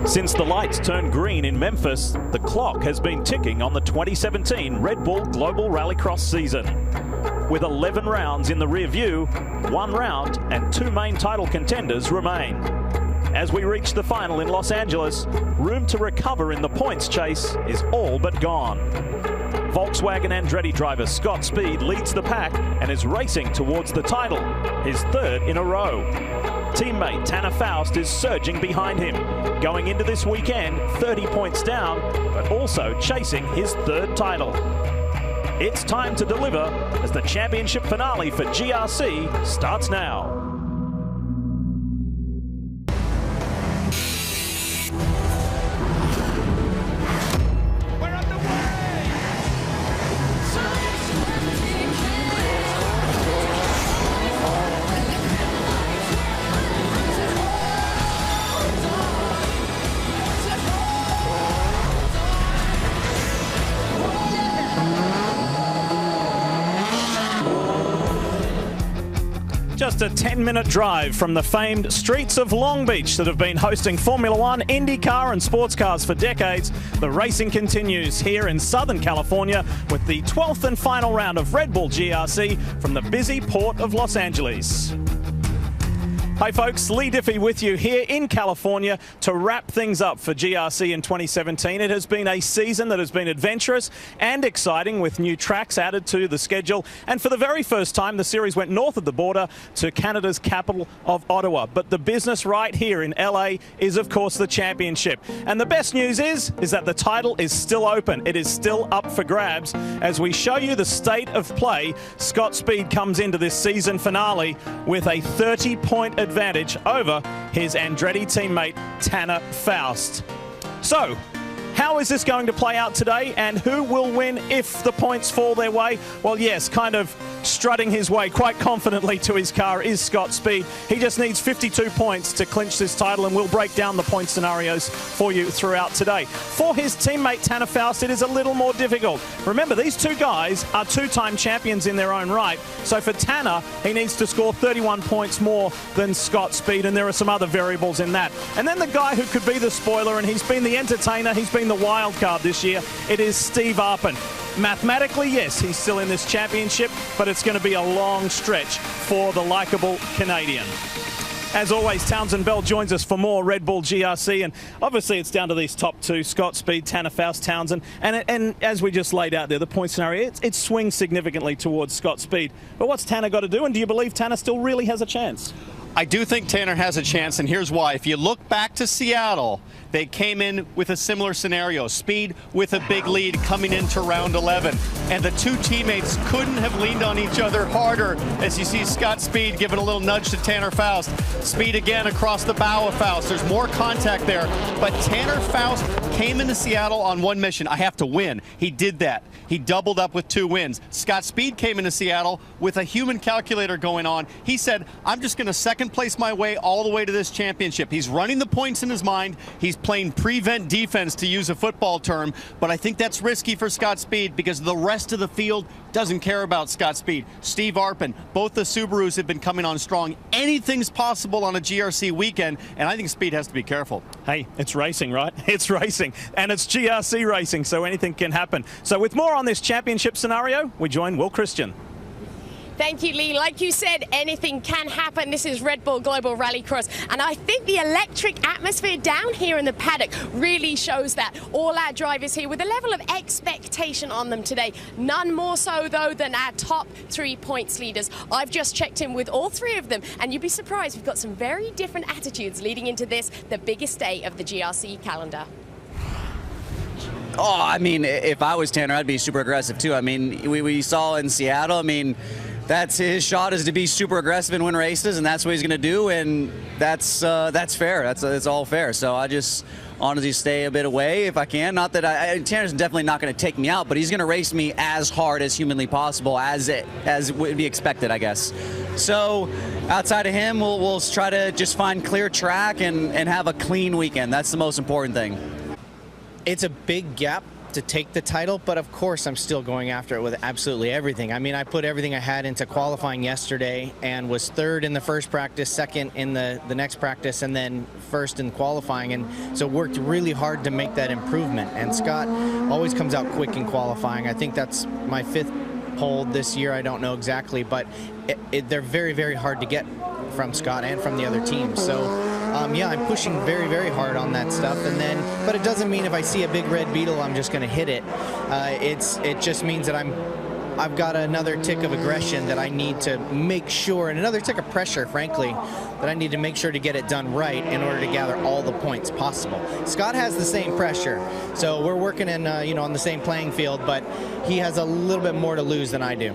Since the lights turned green in Memphis, the clock has been ticking on the 2017 Red Bull Global Rallycross season. With 11 rounds in the rear view, 1 round and 2 main title contenders remain. As we reach the final in Los Angeles, room to recover in the points chase is all but gone. Volkswagen Andretti driver Scott Speed leads the pack and is racing towards the title, his 3rd in a row. Teammate Tanner Faust is surging behind him, going into this weekend 30 points down, but also chasing his 3rd title. It's time to deliver as the championship finale for GRC starts now. Just a 10-minute drive from the famed streets of Long Beach that have been hosting Formula One, IndyCar and sports cars for decades. The racing continues here in Southern California with the 12th and final round of Red Bull GRC from the busy port of Los Angeles. Hi folks, Lee Diffie with you here in California to wrap things up for GRC in 2017. It has been a season that has been adventurous and exciting with new tracks added to the schedule. And for the very first time, the series went north of the border to Canada's capital of Ottawa. But the business right here in LA is, of course, the championship. And the best news is that the title is still open. It is still up for grabs. As we show you the state of play, Scott Speed comes into this season finale with a 30-point advantage over his Andretti teammate Tanner Faust. So, how is this going to play out today, and who will win if the points fall their way? Well, yes, kind of strutting his way quite confidently to his car is Scott Speed. He just needs 52 points to clinch this title, and we'll break down the point scenarios for you throughout today. For his teammate Tanner Faust, it is a little more difficult. Remember, these two guys are 2-time champions in their own right, so for Tanner, he needs to score 31 points more than Scott Speed, and there are some other variables in that. And then the guy who could be the spoiler, and he's been the entertainer, he's been the wild card this year, it is Steve Arpin. Mathematically, yes, he's still in this championship, but it's going to be a long stretch for the likeable Canadian. As always, Townsend Bell joins us for more Red Bull GRC, and obviously it's down to these top two, Scott Speed, Tanner Faust, Townsend, and as we just laid out there, the point scenario, it swings significantly towards Scott Speed. But what's Tanner got to do, and do you believe Tanner still really has a chance? I do think Tanner has a chance, and here's why. If you look back to Seattle, they came in with a similar scenario. Speed with a big lead coming into round 11. And the two teammates couldn't have leaned on each other harder, as you see Scott Speed giving a little nudge to Tanner Faust. Speed again across the bow of Faust. There's more contact there. But Tanner Faust came into Seattle on one mission. I have to win. He did that. He doubled up with 2 wins. Scott Speed came into Seattle with a human calculator going on. He said, I'm just going to second place my way all the way to this championship. He's running the points in his mind. He's playing prevent defense, to use a football term, but I think that's risky for Scott Speed because the rest of the field doesn't care about Scott Speed. Steve Arpin, both the Subarus have been coming on strong. Anything's possible on a GRC weekend, and I think Speed has to be careful. Hey, it's racing, right? It's racing, and it's GRC racing, so anything can happen. So with more on this championship scenario, we join Will Christian. Thank you, Lee. Like you said, anything can happen. This is Red Bull Global Rallycross, and I think the electric atmosphere down here in the paddock really shows that. All our drivers here with a level of expectation on them today. None more so, though, than our top 3 points leaders. I've just checked in with all 3 of them, and you'd be surprised we've got some very different attitudes leading into this, the biggest day of the GRC calendar. Oh, I mean, if I was Tanner, I'd be super aggressive, too. I mean, we saw in Seattle, I mean, that's his shot, is to be super aggressive and win races, and that's what he's going to do, and that's fair. That's all fair. So I just honestly stay a bit away if I can. Not that Tanner's definitely not going to take me out, but he's going to race me as hard as humanly possible, as would be expected, I guess. So outside of him, we'll try to just find clear track and have a clean weekend. That's the most important thing. It's a big gap to take the title, but of course I'm still going after it with absolutely everything. I mean, I put everything I had into qualifying yesterday and was third in the first practice, second in the next practice, and then first in qualifying, and so worked really hard to make that improvement. And Scott always comes out quick in qualifying. I think that's my 5th pole this year. I don't know exactly, but they're very, very hard to get from Scott and from the other teams. So yeah, I'm pushing very, very hard on that stuff. And then, but it doesn't mean if I see a big red beetle, I'm just going to hit it. It just means that I've got another tick of aggression that I need to make sure, and another tick of pressure, frankly, that I need to make sure to get it done right in order to gather all the points possible. Scott has the same pressure, so we're working in, on the same playing field, but he has a little bit more to lose than I do.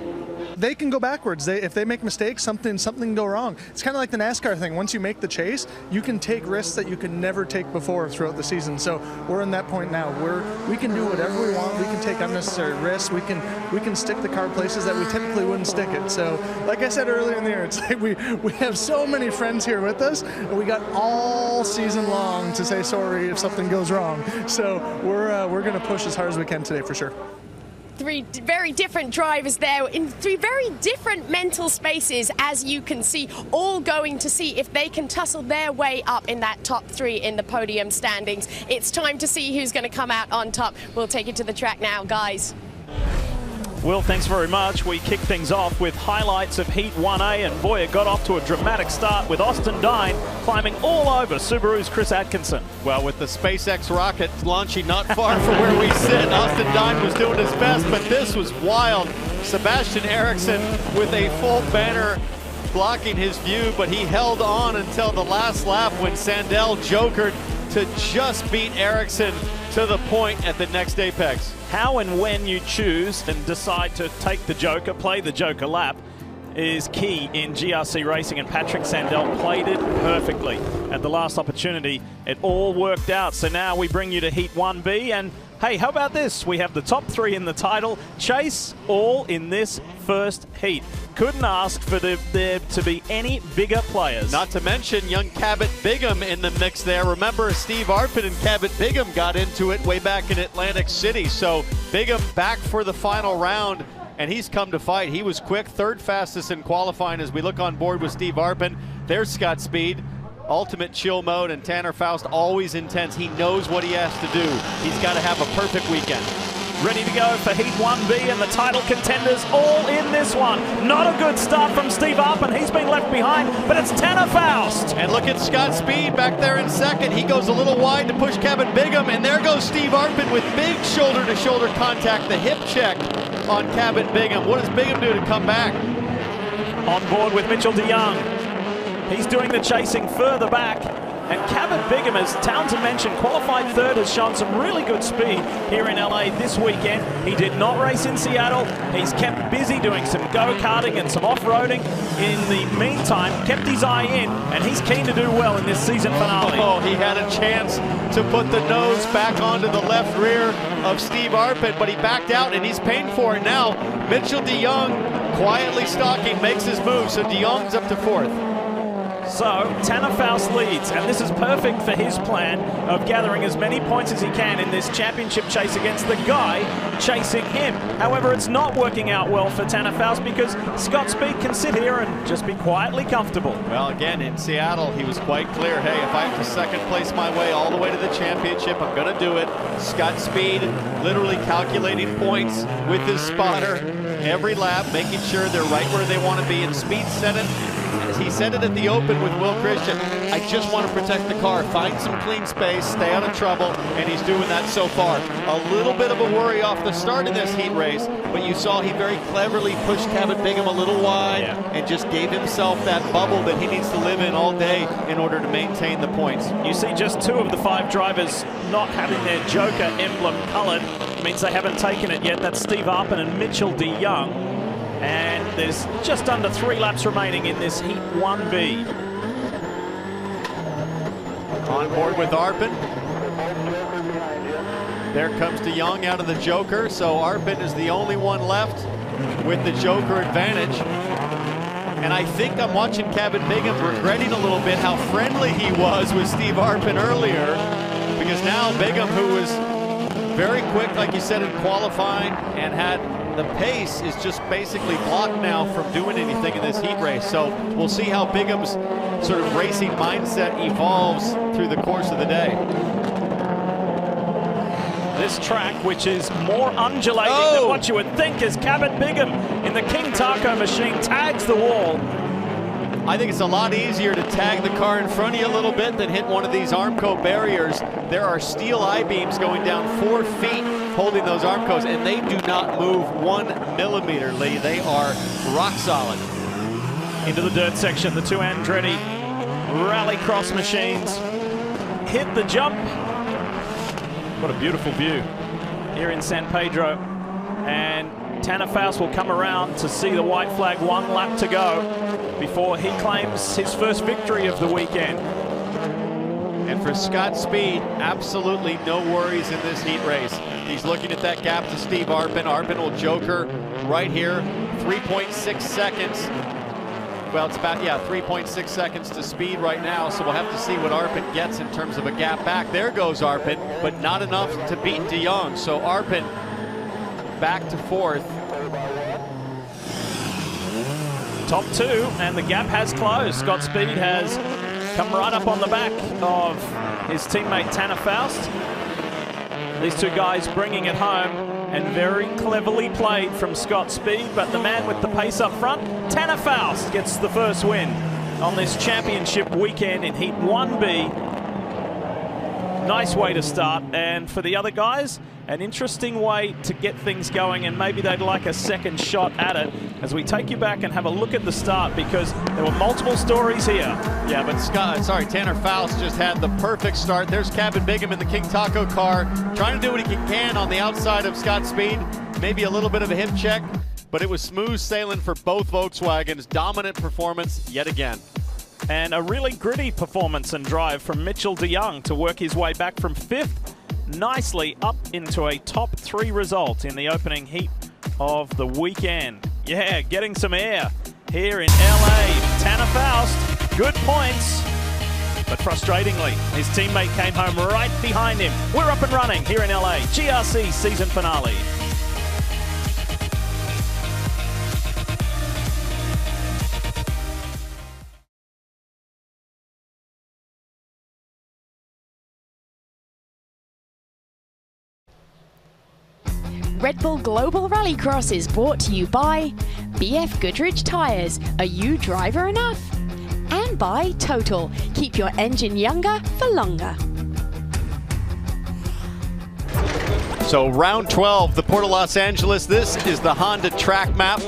They can go backwards. If they make mistakes, something can go wrong. It's kind of like the NASCAR thing. Once you make the chase, you can take risks that you could never take before throughout the season. So we're in that point now where we can do whatever we want. We can take unnecessary risks. We can stick the car places that we typically wouldn't stick it. So like I said earlier in the year, it's like we have so many friends here with us, and we got all season long to say sorry if something goes wrong. So we're going to push as hard as we can today for sure. 3 very different drivers there in 3 very different mental spaces, as you can see, all going to see if they can tussle their way up in that top 3 in the podium standings. It's time to see who's going to come out on top. We'll take it to the track now, guys. Will, thanks very much. We kick things off with highlights of Heat 1A, and boy, it got off to a dramatic start with Austin Dine climbing all over Subaru's Chris Atkinson. Well, with the SpaceX rocket launching not far from where we sit, Austin Dine was doing his best, but this was wild. Sebastian Eriksson with a full banner blocking his view, but he held on until the last lap when Sandell jokered to just beat Eriksson to the point at the next apex. How and when you choose and decide to take the joker, play the joker lap, is key in GRC racing, and Patrick Sandell played it perfectly at the last opportunity. It all worked out. So now we bring you to Heat 1B, and hey, how about this? We have the top 3 in the title chase all in this first heat. Couldn't ask for there to be any bigger players. Not to mention young Cabot Bigham in the mix there. Remember, Steve Arpin and Cabot Bigham got into it way back in Atlantic City. So Bigham back for the final round, and he's come to fight. He was quick, 3rd fastest in qualifying as we look on board with Steve Arpin. There's Scott Speed. Ultimate chill mode, and Tanner Faust always intense. He knows what he has to do. He's got to have a perfect weekend. Ready to go for Heat 1B, and the title contenders all in this one. Not a good start from Steve Arpin. He's been left behind, but it's Tanner Faust. And look at Scott Speed back there in 2nd. He goes a little wide to push Cabot Bigham, and there goes Steve Arpin with big shoulder-to-shoulder contact, the hip check on Cabot Bigham. What does Bigham do to come back? On board with Mitchell DeYoung. He's doing the chasing further back. And Cabot Bigham, as Townsend mentioned, qualified 3rd, has shown some really good speed here in LA this weekend. He did not race in Seattle. He's kept busy doing some go-karting and some off-roading. In the meantime, kept his eye in, and he's keen to do well in this season finale. Oh, he had a chance to put the nose back onto the left rear of Steve Arpin, but he backed out, and he's paying for it now. Mitchell DeYoung quietly stalking, makes his move, so DeYoung's up to 4th. So Tanner Faust leads, and this is perfect for his plan of gathering as many points as he can in this championship chase against the guy chasing him. However, it's not working out well for Tanner Faust because Scott Speed can sit here and just be quietly comfortable. Well, again, in Seattle, he was quite clear. Hey, if I have to 2nd place my way all the way to the championship, I'm going to do it. Scott Speed literally calculating points with his spotter every lap, making sure they're right where they want to be. And Speed said it. He said it at the Open with Will Christian. I just want to protect the car, find some clean space, stay out of trouble, and he's doing that so far. A little bit of a worry off the start of this heat race, but you saw he very cleverly pushed Cabot Bigham a little wide and just gave himself that bubble that he needs to live in all day in order to maintain the points. You see just 2 of the 5 drivers not having their Joker emblem colored. It means they haven't taken it yet. That's Steve Arpin and Mitchell DeYoung. And there's just under 3 laps remaining in this Heat 1B. On board with Arpin. There comes DeYoung out of the Joker, so Arpin is the only one left with the Joker advantage. And I think I'm watching Cabot Bigham regretting a little bit how friendly he was with Steve Arpin earlier, because now Bigham, who was very quick, like you said, in qualifying, and had the pace is just basically blocked now from doing anything in this heat race. So we'll see how Bigham's sort of racing mindset evolves through the course of the day. This track, which is more undulating than what you would think, as Cabot Bigham in the King Taco machine tags the wall. I think it's a lot easier to tag the car in front of you a little bit than hit one of these Armco barriers. There are steel I-beams going down 4 feet holding those Armcos, and they do not move 1 millimeter, Lee. They are rock solid. Into the dirt section, the two Andretti rallycross machines hit the jump. What a beautiful view here in San Pedro. And Tanner Faust will come around to see the white flag, 1 lap to go before he claims his first victory of the weekend. And for Scott Speed, absolutely no worries in this heat race. He's looking at that gap to Steve Arpin. Arpin will joker right here, 3.6 seconds. Well, it's about, 3.6 seconds to Speed right now, so we'll have to see what Arpin gets in terms of a gap back. There goes Arpin, but not enough to beat DeYoung. So Arpin back to 4th. Top 2, and the gap has closed. Scott Speed has come right up on the back of his teammate Tanner Faust. These two guys bringing it home, and very cleverly played from Scott Speed, but the man with the pace up front, Tanner Faust, gets the first win on this championship weekend in Heat 1B. Nice way to start, and for the other guys, an interesting way to get things going, and maybe they'd like a second shot at it as we take you back and have a look at the start, because there were multiple stories here. Yeah, but Tanner Faust just had the perfect start. There's Cabot Bigham in the King Taco car, trying to do what he can on the outside of Scott Speed. Maybe a little bit of a hip check, but it was smooth sailing for both Volkswagens. Dominant performance yet again. And a really gritty performance and drive from Mitchell DeYoung to work his way back from 5th nicely up into a top 3 result in the opening heat of the weekend. Yeah, getting some air here in LA. Tanner Faust, good points, but frustratingly, his teammate came home right behind him. We're up and running here in LA. GRC season finale. Red Bull Global Rallycross is brought to you by BF Goodrich Tyres. Are you driver enough? And by Total. Keep your engine younger for longer. So round 12, the Port of Los Angeles. This is the Honda track map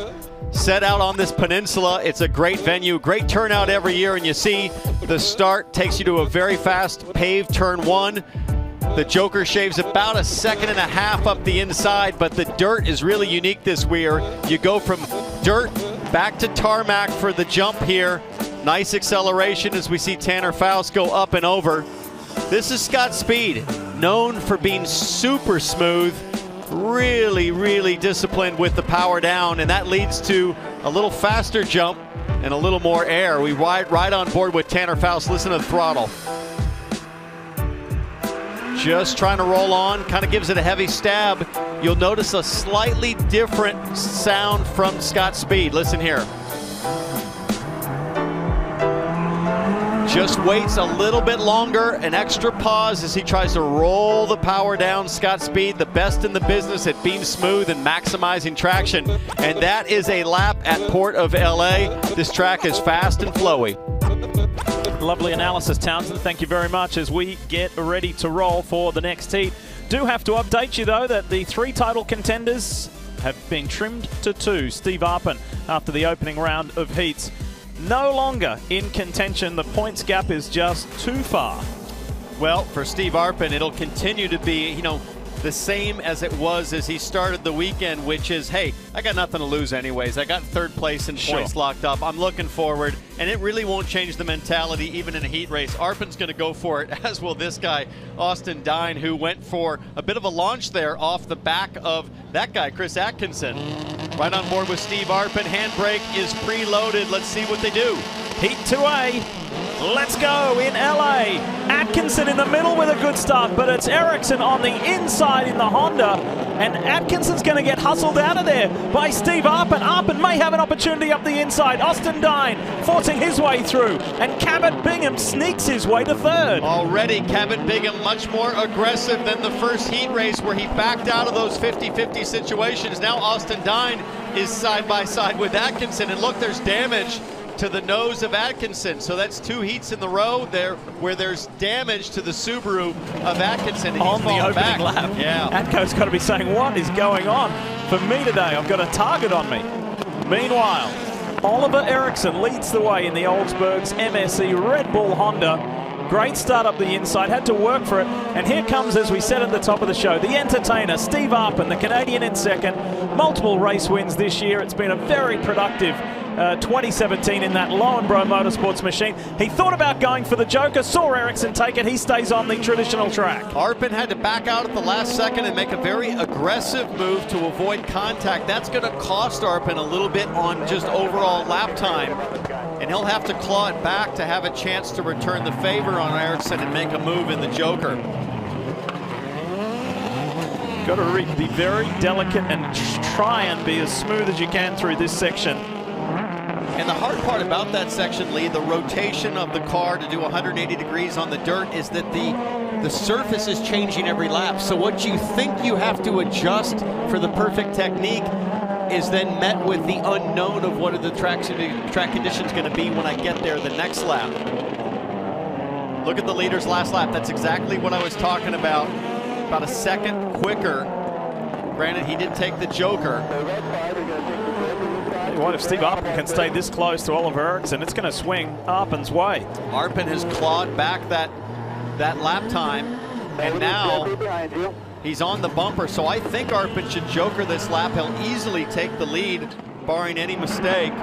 set out on this peninsula. It's a great venue, great turnout every year, and you see the start takes you to a very fast paved turn 1. The Joker shaves about 1.5 seconds up the inside, but the dirt is really unique this year. You go from dirt back to tarmac for the jump here. Nice acceleration as we see Tanner Faust go up and over. This is Scott Speed, known for being super smooth, really, really disciplined with the power down, and that leads to a little faster jump and a little more air. We ride right on board with Tanner Faust. Listen to the throttle. Just trying to roll on, kind of gives it a heavy stab. You'll notice a slightly different sound from Scott Speed. Listen here. Just waits a little bit longer, an extra pause as he tries to roll the power down. Scott Speed, the best in the business at being smooth and maximizing traction. And that is a lap at Port of LA. This track is fast and flowy. Lovely analysis, Townsend. Thank you very much as we get ready to roll for the next heat. Do have to update you, though, that the 3 title contenders have been trimmed to 2. Steve Arpin, after the opening round of heats, no longer in contention. The points gap is just too far. Well, for Steve Arpin, it'll continue to be, the same as it was as he started the weekend, which is, hey, I got nothing to lose anyways. I got 3rd place in points locked up. I'm looking forward, and it really won't change the mentality even in a heat race. Arpin's going to go for it, as will this guy, Austin Dine, who went for a bit of a launch there off the back of that guy, Chris Atkinson. Right on board with Steve Arpin. Handbrake is preloaded. Let's see what they do. Heat 2A. Let's go in LA. Atkinson in the middle with a good start, but it's Ericsson on the inside in the Honda, and Atkinson's going to get hustled out of there by Steve Arpin. Arpin may have an opportunity up the inside. Austin Dine forcing his way through, and Cabot Bingham sneaks his way to third. Already Cabot Bingham much more aggressive than the first heat race where he backed out of those 50-50 situations. Now Austin Dine is side by side with Atkinson, and look, there's damage to the nose of Atkinson. So that's 2 heats in the row there where there's damage to the Subaru of Atkinson. And on the opening back. lap. Yeah. Atco's got to be saying, what is going on for me today? I've got a target on me. Meanwhile, Oliver Ericsson leads the way in the Oldsberg's MSE Red Bull Honda. Great start up the inside, had to work for it. And here comes, as we said at the top of the show, the entertainer, Steve Arpin, the Canadian in second. Multiple race wins this year. It's been a very productive 2017 in that Lowenbro Motorsports machine. He thought about going for the Joker, saw Ericsson take it. He stays on the traditional track. Arpin had to back out at the last second and make a very aggressive move to avoid contact. That's going to cost Arpin a little bit on just overall lap time. And he'll have to claw it back to have a chance to return the favor on Ericsson and make a move in the Joker. Got to be very delicate and try and be as smooth as you can through this section. And the hard part about that section, Lee, the rotation of the car to do 180 degrees on the dirt, is that the surface is changing every lap. So what you think you have to adjust for the perfect technique is then met with the unknown of what are the track conditions going to be when I get there the next lap. Look at the leader's last lap. That's exactly what I was talking about a second quicker. Granted, he did take the Joker. What if Steve Arpin can stay this close to Oliver Ericsson? It's going to swing Arpin's way. Arpin has clawed back that lap time, and now he's on the bumper. So I think Arpin should Joker this lap. He'll easily take the lead, barring any mistake,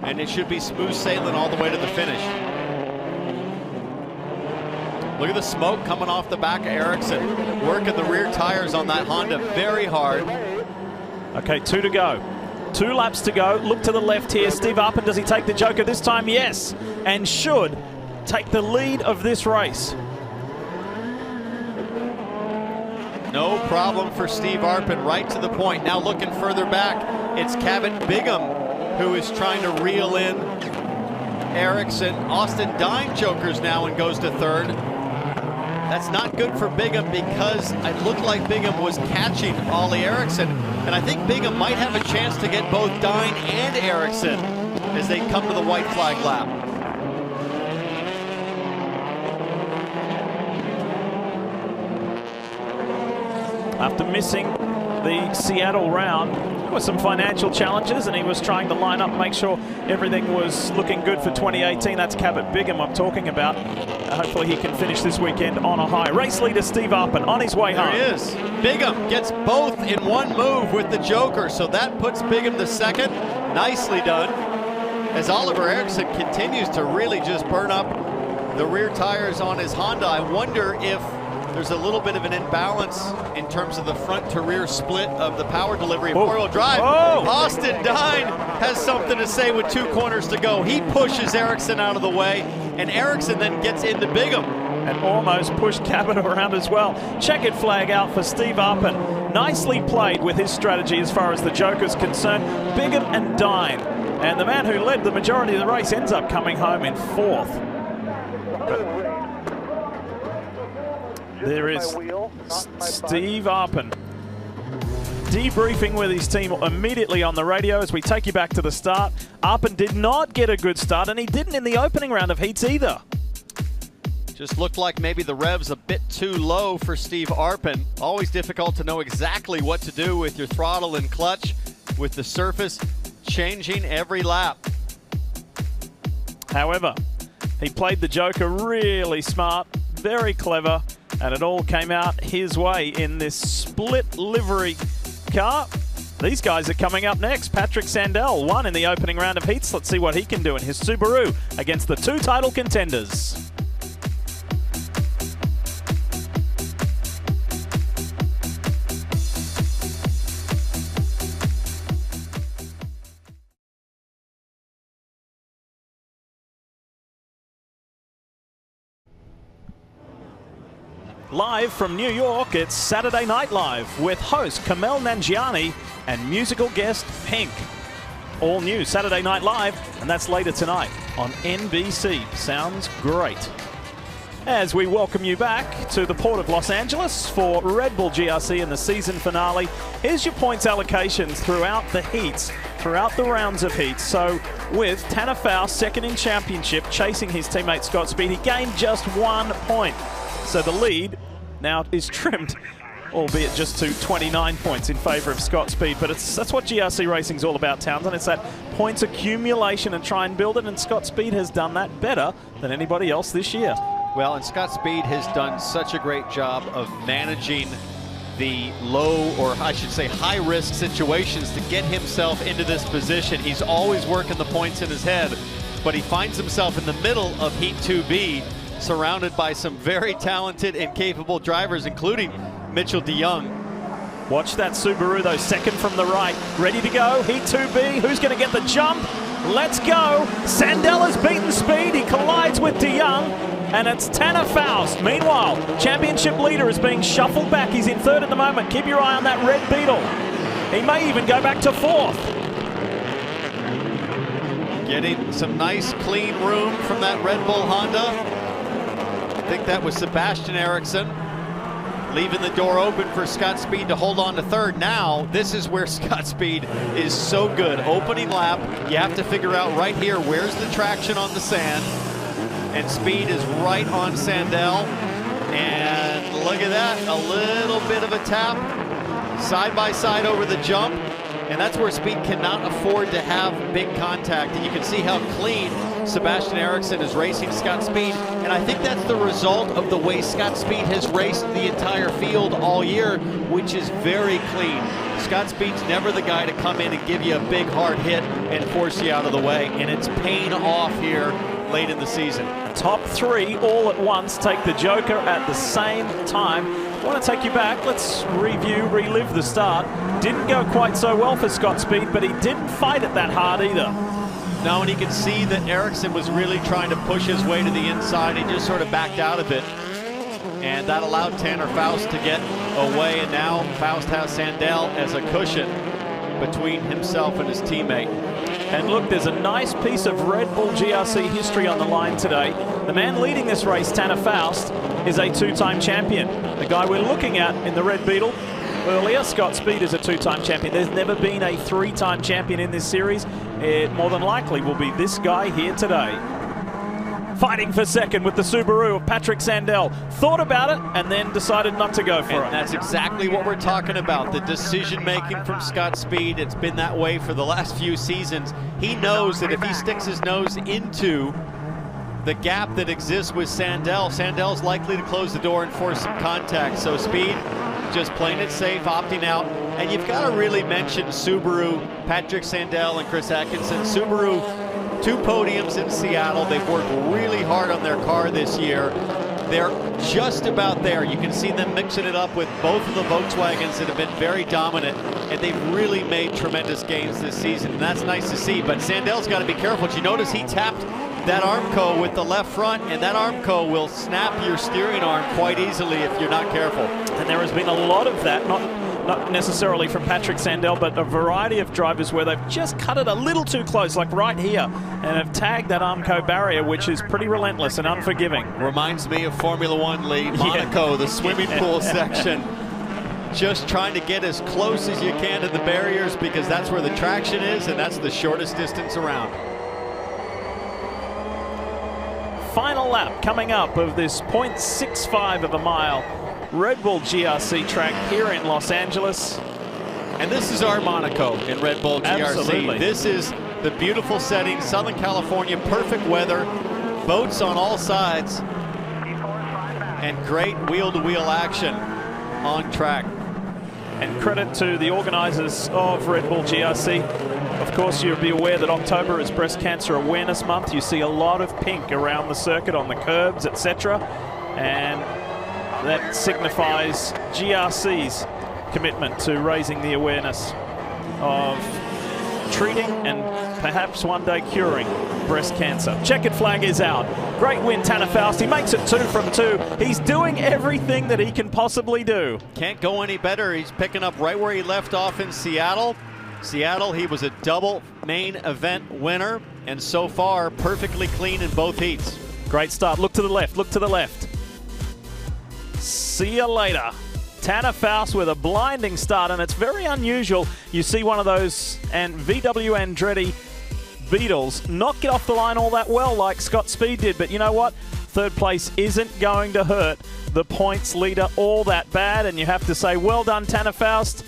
and it should be smooth sailing all the way to the finish. Look at the smoke coming off the back of Ericsson, working the rear tires on that Honda very hard. Okay, 2 to go. 2 laps to go. Look to the left here. Steve Arpin, does he take the Joker this time? Yes, and should take the lead of this race. No problem for Steve Arpin, right to the point. Now looking further back, it's Cabot Bingham who is trying to reel in Ericsson. Austin Dine Jokers now and goes to third. That's not good for Bingham because it looked like Bingham was catching Ollie Ericsson. And I think Bingham might have a chance to get both Dine and Ericsson as they come to the white flag lap. After missing the Seattle round, there were some financial challenges, and he was trying to line up, make sure everything was looking good for 2018. That's Cabot Bingham I'm talking about. Hopefully he can finish this weekend on a high. Race leader Steve Arpin on his way home. There he is. Bingham gets both in one move with the Joker, so that puts Bingham to second. Nicely done. As Oliver Ericsson continues to really just burn up the rear tires on his Honda. I wonder if there's a little bit of an imbalance in terms of the front to rear split of the power delivery of four-wheel drive. Oh. Austin Dine has something to say with 2 corners to go. He pushes Ericsson out of the way, and Ericsson then gets into Bingham. And almost pushed Cabot around as well. Checkered flag out for Steve Arpin. Nicely played with his strategy as far as the Joker's concerned. Bingham and Dine. And the man who led the majority of the race ends up coming home in 4th. There is Steve Arpin debriefing with his team immediately on the radio as we take you back to the start. Arpin did not get a good start, and he didn't in the opening round of heats either. Just looked like maybe the rev's a bit too low for Steve Arpin. Always difficult to know exactly what to do with your throttle and clutch, with the surface changing every lap. However, he played the Joker really smart, very clever, and it all came out his way in this split livery car. These guys are coming up next. Patrick Sandell won in the opening round of heats. Let's see what he can do in his Subaru against the 2 title contenders. Live from New York, it's Saturday Night Live with host Kamel Nanjiani and musical guest Pink. All new Saturday Night Live, and that's later tonight on NBC. Sounds great. As we welcome you back to the Port of Los Angeles for Red Bull GRC in the season finale, here's your points allocations throughout the heats, throughout the rounds of heats. So with Tanner Faust second in championship, chasing his teammate Scott Speed, he gained just 1 point. So the lead now is trimmed, albeit just to 29 points in favour of Scott Speed. But that's what GRC Racing's all about, Townsend. It's that points accumulation and try and build it, and Scott Speed has done that better than anybody else this year. Well, and Scott Speed has done such a great job of managing the low, or I should say high-risk situations to get himself into this position. He's always working the points in his head, but he finds himself in the middle of Heat 2B, surrounded by some very talented and capable drivers, including Mitchell DeYoung. Watch that Subaru, though, second from the right. Ready to go, Heat 2B. Who's going to get the jump? Let's go. Sandell has beaten Speed. He collides with DeYoung, and it's Tanner Faust. Meanwhile, championship leader is being shuffled back. He's in third at the moment. Keep your eye on that red Beetle. He may even go back to fourth. Getting some nice, clean room from that Red Bull Honda. I think that was Sebastian Eriksson, leaving the door open for Scott Speed to hold on to third. Now, this is where Scott Speed is so good. Opening lap, you have to figure out right here, where's the traction on the sand? And Speed is right on Sandell. And look at that, a little bit of a tap, side by side over the jump. And that's where Speed cannot afford to have big contact. And you can see how clean Sebastian Eriksson is racing Scott Speed. And I think that's the result of the way Scott Speed has raced the entire field all year, which is very clean. Scott Speed's never the guy to come in and give you a big hard hit and force you out of the way. And it's paying off here late in the season. Top three all at once take the Joker at the same time. I want to take you back. Let's relive the start. Didn't go quite so well for Scott Speed, but he didn't fight it that hard either. No, and you can see that Eriksson was really trying to push his way to the inside. He just sort of backed out of it. And that allowed Tanner Faust to get away. And now Faust has Sandell as a cushion between himself and his teammate. And look, there's a nice piece of Red Bull GRC history on the line today. The man leading this race, Tanner Faust, is a two-time champion. The guy we're looking at in the Red Beetle earlier, Scott Speed, is a two-time champion. There's never been a three-time champion in this series. It more than likely will be this guy here today. Fighting for second with the Subaru of Patrick Sandell. Thought about it and then decided not to go for it. That's exactly what we're talking about. The decision-making from Scott Speed. It's been that way for the last few seasons. He knows that if he sticks his nose into the gap that exists with Sandell, Sandell's likely to close the door and force some contact. So Speed just playing it safe, opting out. And you've got to really mention Subaru, Patrick Sandell and Chris Atkinson. Subaru, 2 podiums in Seattle. They've worked really hard on their car this year. They're just about there. You can see them mixing it up with both of the Volkswagens that have been very dominant, and they've really made tremendous gains this season, and that's nice to see. But Sandell's got to be careful. Did you notice he tapped that Armco with the left front, and that Armco will snap your steering arm quite easily if you're not careful. And there has been a lot of that, not necessarily from Patrick Sandell, but a variety of drivers where they've just cut it a little too close, like right here, and have tagged that Armco barrier, which is pretty relentless and unforgiving. Reminds me of Formula One lead, Monaco, the swimming pool section. Just trying to get as close as you can to the barriers because that's where the traction is, and that's the shortest distance around. Final lap coming up of this 0.65 of a mile Red Bull GRC track here in Los Angeles. And this is our Monaco in Red Bull GRC. Absolutely. This is the beautiful setting, Southern California, perfect weather, boats on all sides, and great wheel-to-wheel action on track. And credit to the organizers of Red Bull GRC. Of course, you'll be aware that October is Breast Cancer Awareness Month. You see a lot of pink around the circuit, on the curbs, etc. And that signifies GRC's commitment to raising the awareness of treating and perhaps one day curing breast cancer. Checkered flag is out. Great win, Tanner Faust. He makes it 2 from 2. He's doing everything that he can possibly do. Can't go any better. He's picking up right where he left off in Seattle. Seattle, he was a double main event winner, and so far perfectly clean in both heats. Great start. Look to the left. Look to the left. See you later. Tanner Faust with a blinding start, and it's very unusual. You see one of those and VW Andretti Beetles not get off the line all that well like Scott Speed did, but you know what? Third place isn't going to hurt the points leader all that bad, and you have to say well done, Tanner Faust.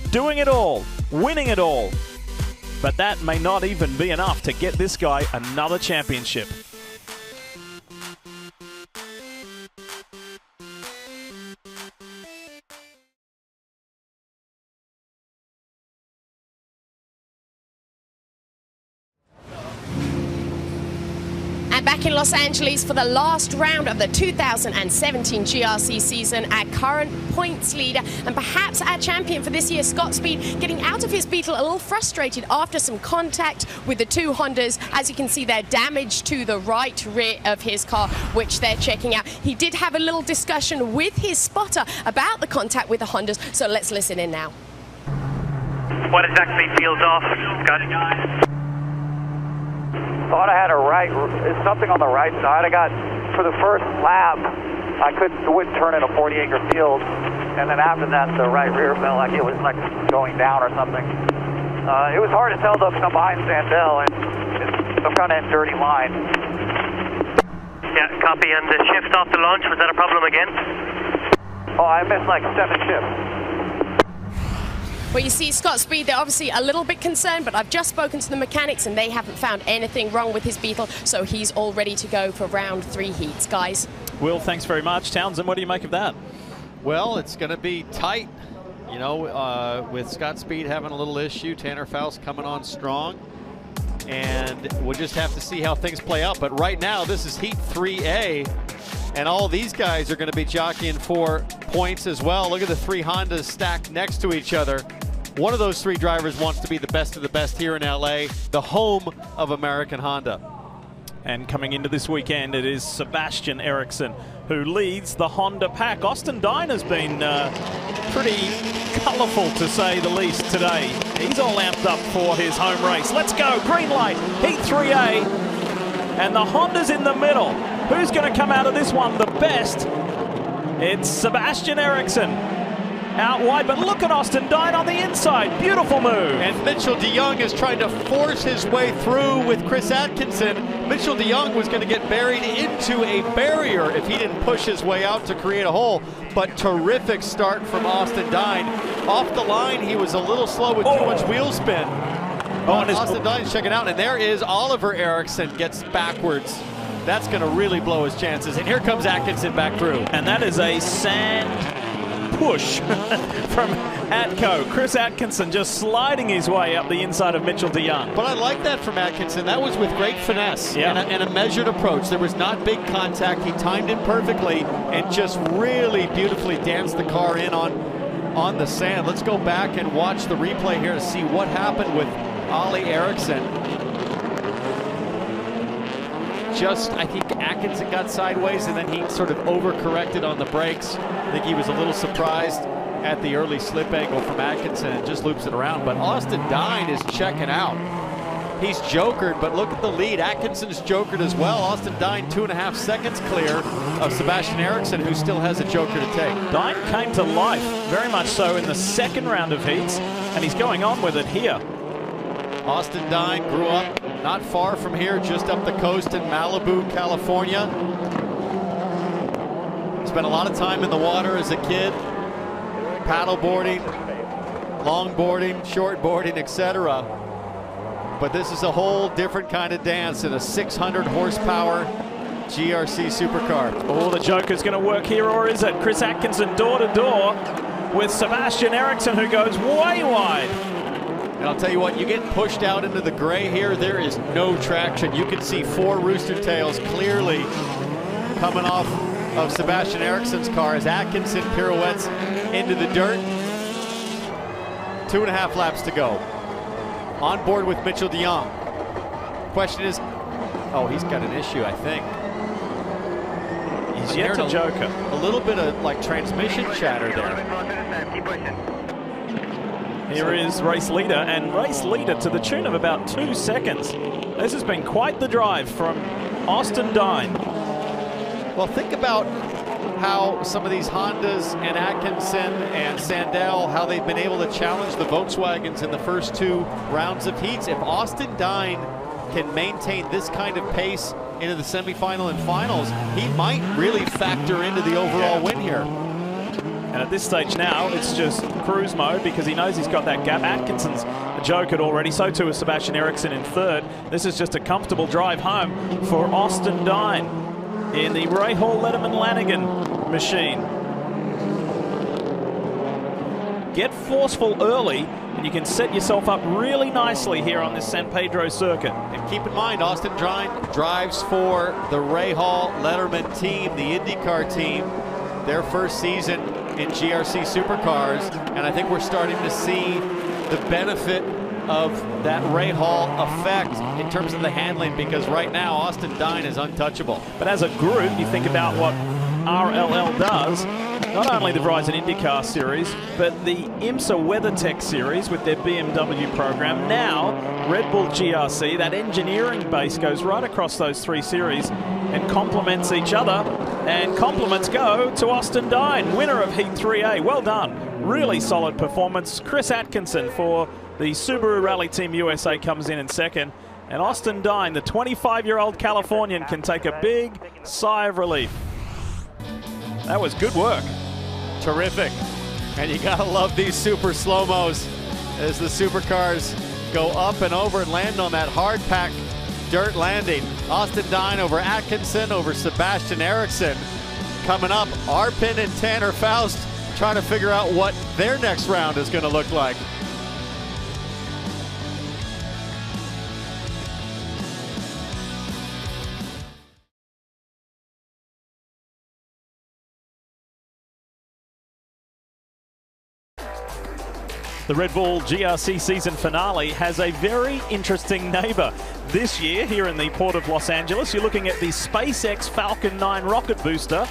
Doing it all, winning it all. But that may not even be enough to get this guy another championship. Back in Los Angeles for the last round of the 2017 GRC season, our current points leader and perhaps our champion for this year, Scott Speed, getting out of his Beetle a little frustrated after some contact with the two Hondas. As you can see there, damage to the right rear of his car, which they're checking out. He did have a little discussion with his spotter about the contact with the Hondas, so let's listen in now. What exactly feels off, Scott? Thought I had something on the right side. I got, for the first lap, I wouldn't turn in a 40-acre field, and then after that, the right rear felt like it was like going down or something. It was hard to tell though, because I'm behind Sandell, and I'm kind of in dirty line. Yeah, copy. And the shift off the launch, was that a problem again? Oh, I missed like 7 shifts. Well, you see Scott Speed, they're obviously a little bit concerned, but I've just spoken to the mechanics and they haven't found anything wrong with his Beetle, so he's all ready to go for round 3 heats, guys. Will, thanks very much. Townsend, what do you make of that? Well, it's going to be tight, you know, with Scott Speed having a little issue, Tanner Faust coming on strong, and we'll just have to see how things play out. But right now, this is Heat 3A, and all these guys are going to be jockeying for points as well. Look at the 3 Hondas stacked next to each other. One of those 3 drivers wants to be the best of the best here in LA, the home of American Honda. And coming into this weekend, it is Sebastian Eriksson who leads the Honda pack. Austin Dine has been pretty colourful, to say the least, today. He's all amped up for his home race. Let's go, green light, Heat 3A. And the Honda's in the middle. Who's going to come out of this one the best? It's Sebastian Eriksson. Out wide, but look at Austin Dine on the inside. Beautiful move. And Mitchell DeYoung is trying to force his way through with Chris Atkinson. Mitchell DeYoung was going to get buried into a barrier if he didn't push his way out to create a hole. But terrific start from Austin Dine. Off the line, he was a little slow with too much wheel spin. Austin Dine's checking out, and there is Oliver Eriksson, gets backwards. That's going to really blow his chances. And here comes Atkinson back through. And that is a sand push from Atco. Chris Atkinson just sliding his way up the inside of Mitchell DeYoung. But I like that from Atkinson. That was with great finesse and a measured approach. There was not big contact. He timed it perfectly and just really beautifully danced the car in on the sand. Let's go back and watch the replay here to see what happened with Ollie Eriksson. I think Atkinson got sideways and then he sort of overcorrected on the brakes. I think he was a little surprised at the early slip angle from Atkinson and just loops it around. But Austin Dine is checking out. He's jokered, but look at the lead. Atkinson's jokered as well. Austin Dine 2.5 seconds clear of Sebastian Eriksson, who still has a joker to take. Dine came to life, very much so, in the second round of heats, and he's going on with it here. Austin Dine grew up not far from here, just up the coast in Malibu, California. Spent a lot of time in the water as a kid, paddleboarding, longboarding, shortboarding, etc. But this is a whole different kind of dance in a 600 horsepower GRC supercar. Oh, the joker's going to work here, or is it? Chris Atkinson door to door with Sebastian Eriksson, who goes way wide. And I'll tell you what, you get pushed out into the gray here, there is no traction. You can see 4 rooster tails clearly coming off of Sebastian Eriksson's car as Atkinson pirouettes into the dirt. 2.5 laps to go. On board with Mitchell DeYoung. Question is, oh, he's got an issue, I think. He's yet to joker. A little bit of like transmission chatter there. Here is race leader, and race leader to the tune of about 2 seconds. This has been quite the drive from Austin Dine. Well, think about how some of these Hondas and Atkinson and Sandell, how they've been able to challenge the Volkswagens in the first 2 rounds of heats. If Austin Dine can maintain this kind of pace into the semifinal and finals, he might really factor into the overall win here. And at this stage now, it's just cruise mode because he knows he's got that gap. Atkinson's jokered already, so too is Sebastian Eriksson in 3rd. This is just a comfortable drive home for Austin Dine in the Ray Hall Letterman Lanigan machine. Get forceful early and you can set yourself up really nicely here on this San Pedro circuit. And keep in mind, Austin Dine drives for the Ray Hall Letterman team, the IndyCar team, their first season in GRC Supercars, and I think we're starting to see the benefit of that Ray Hall effect in terms of the handling, because right now Austin Dine is untouchable. But as a group, you think about what RLL does, not only the Verizon IndyCar Series, but the IMSA WeatherTech Series with their BMW program. Now, Red Bull GRC, that engineering base goes right across those 3 series and complements each other. And compliments go to Austin Dine, winner of Heat 3A. Well done. Really solid performance. Chris Atkinson for the Subaru Rally Team USA comes in 2nd. And Austin Dine, the 25-year-old Californian, can take a big sigh of relief. That was good work. Terrific. And you gotta love these super slow-mos as the supercars go up and over and land on that hard-packed dirt landing. Austin Dine over Atkinson, over Sebastian Eriksson. Coming up, Arpin and Tanner Faust trying to figure out what their next round is gonna look like. The Red Bull GRC season finale has a very interesting neighbor. This year, here in the Port of Los Angeles, you're looking at the SpaceX Falcon 9 rocket booster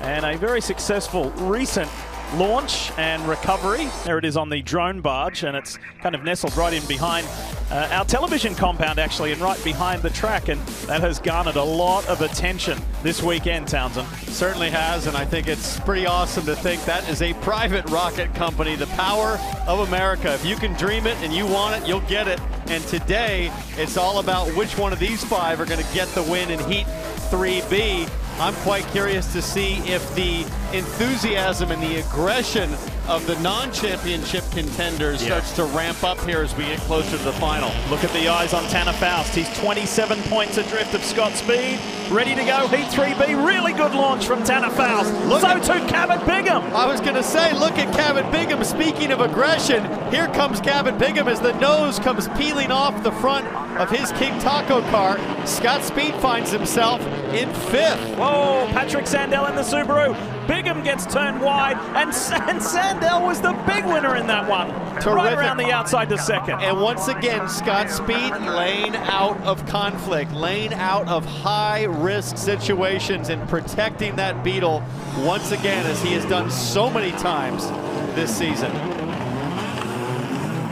and a very successful recent launch and recovery. There it is on the drone barge, and it's kind of nestled right in behind our television compound, actually, and right behind the track, and that has garnered a lot of attention this weekend, Townsend. Certainly has, and I think it's pretty awesome to think that is a private rocket company, the power of America. If you can dream it and you want it, you'll get it. And today, it's all about which one of these 5 are going to get the win in Heat 3B. I'm quite curious to see if the enthusiasm and the aggression of the non-championship contenders starts to ramp up here as we get closer to the final. Look at the eyes on Tanner Faust. He's 27 points adrift of Scott Speed. Ready to go, Heat 3B. Really good launch from Tanner Faust. So too Cabot Bigham. I was going to say, look at Cabot Bigham. Speaking of aggression, here comes Cabot Bigham as the nose comes peeling off the front of his King Taco car. Scott Speed finds himself in 5th. Whoa, Patrick Sandell in the Subaru. Bigham gets turned wide, and Sandell was the big winner in that one. Terrific. Right around the outside to 2nd. And once again, Scott Speed laying out of conflict, laying out of high-risk situations and protecting that Beetle once again, as he has done so many times this season.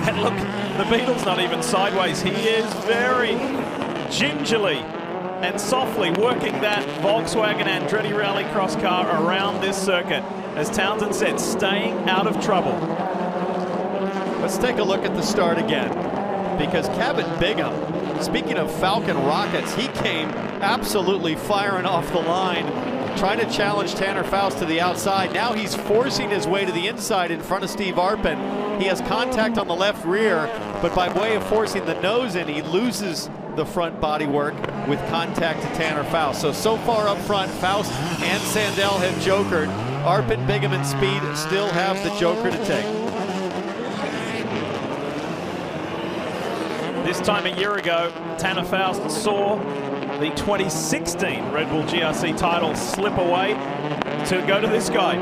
And look, the Beetle's not even sideways. He is very gingerly and softly working that Volkswagen Andretti Rallycross car around this circuit. As Townsend said, staying out of trouble. Let's take a look at the start again, because Cabot Bigham, speaking of Falcon rockets, he came absolutely firing off the line, trying to challenge Tanner Faust to the outside. Now he's forcing his way to the inside in front of Steve Arpin. He has contact on the left rear, but by way of forcing the nose in, he loses the front bodywork with contact to Tanner Faust. So far up front, Faust and Sandell have jokered. Arpin, Bigham, and Speed still have the joker to take. This time a year ago, Tanner Faust saw the 2016 Red Bull GRC title slip away to go to this guy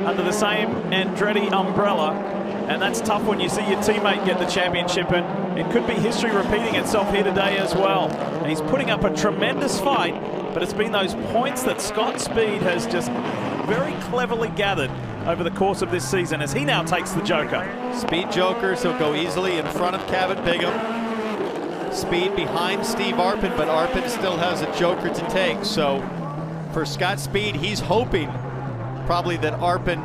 under the same Andretti umbrella. And that's tough when you see your teammate get the championship, and it could be history repeating itself here today as well. And he's putting up a tremendous fight, but it's been those points that Scott Speed has just very cleverly gathered over the course of this season as he now takes the Joker. Speed Jokers, he'll go easily in front of Cabot Bigham. Speed behind Steve Arpin, but Arpin still has a Joker to take. So for Scott Speed, he's hoping probably that Arpin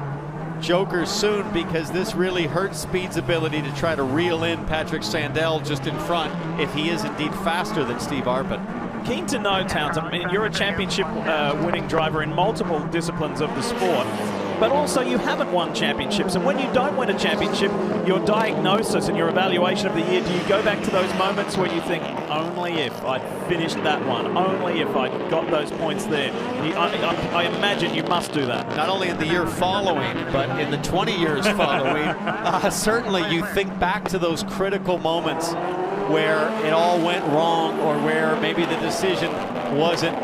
jokers soon, because this really hurts Speed's ability to try to reel in Patrick Sandell just in front if he is indeed faster than Steve Arpin. Keen to know, Townsend, I mean, you're a championship winning driver in multiple disciplines of the sport, but also you haven't won championships. And when you don't win a championship, your diagnosis and your evaluation of the year, do you go back to those moments where you think, only if I'd finished that one, only if I'd got those points there? I imagine you must do that. Not only in the year following, but in the 20 years following, certainly you think back to those critical moments where it all went wrong, or where maybe the decision wasn't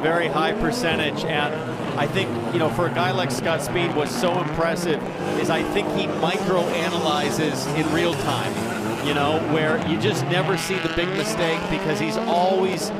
very high percentage. And I think, you know, for a guy like Scott Speed, what's so impressive is I think he micro-analyzes in real time, you know, where you just never see the big mistake, because he's always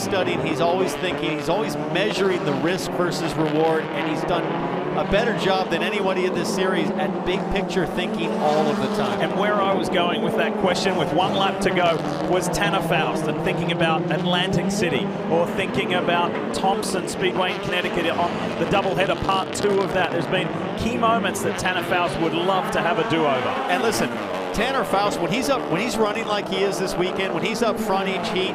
studying, he's always thinking, he's always measuring the risk versus reward, and he's done a better job than anybody in this series at big picture thinking all of the time. And where I was going with that question, with one lap to go, was Tanner Faust, and thinking about Atlantic City, or thinking about Thompson Speedway in Connecticut on the doubleheader part 2 of that. There's been key moments that Tanner Faust would love to have a do-over. And listen, Tanner Faust, when he's running like he is this weekend, when he's up front each heat,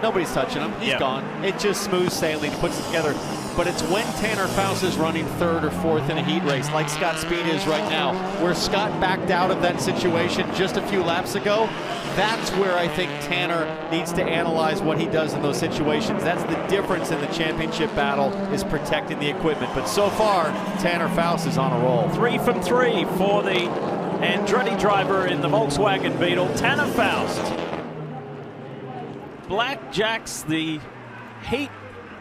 nobody's touching him. He's gone. It just smooth sailing, puts it together. But it's when Tanner Faust is running 3rd or 4th in a heat race, like Scott Speed is right now, where Scott backed out of that situation just a few laps ago. That's where I think Tanner needs to analyze what he does in those situations. That's the difference in the championship battle, is protecting the equipment. But so far, Tanner Faust is on a roll. 3 from 3 for the Andretti driver in the Volkswagen Beetle, Tanner Faust. Blackjacks the heat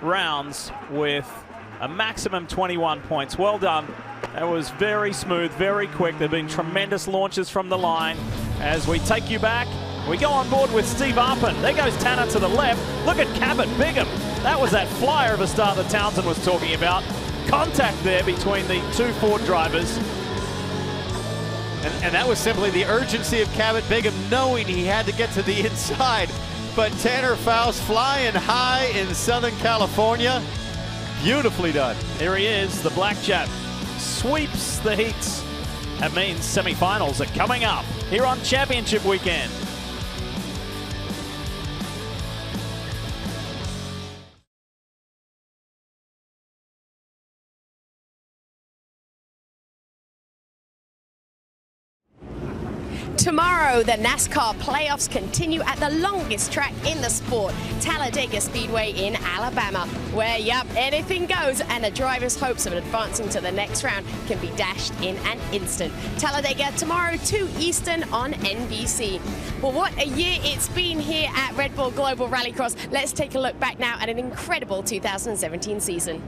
rounds with a maximum 21 points. Well done. That was very smooth, very quick. There have been tremendous launches from the line. As we take you back, we go on board with Steve Arpin. There goes Tanner to the left. Look at Cabot Bigham. That was that flyer of a start that Townsend was talking about. Contact there between the 2 Ford drivers. And that was simply the urgency of Cabot Bigham, knowing he had to get to the inside. But Tanner Faust flying high in Southern California. Beautifully done. Here he is, the Blackjack sweeps the heats. That means semifinals are coming up here on Championship Weekend. Tomorrow, the NASCAR playoffs continue at the longest track in the sport, Talladega Speedway in Alabama, where, yep, anything goes, and a driver's hopes of advancing to the next round can be dashed in an instant. Talladega tomorrow, 2 Eastern on NBC. Well, what a year it's been here at Red Bull Global Rallycross. Let's take a look back now at an incredible 2017 season.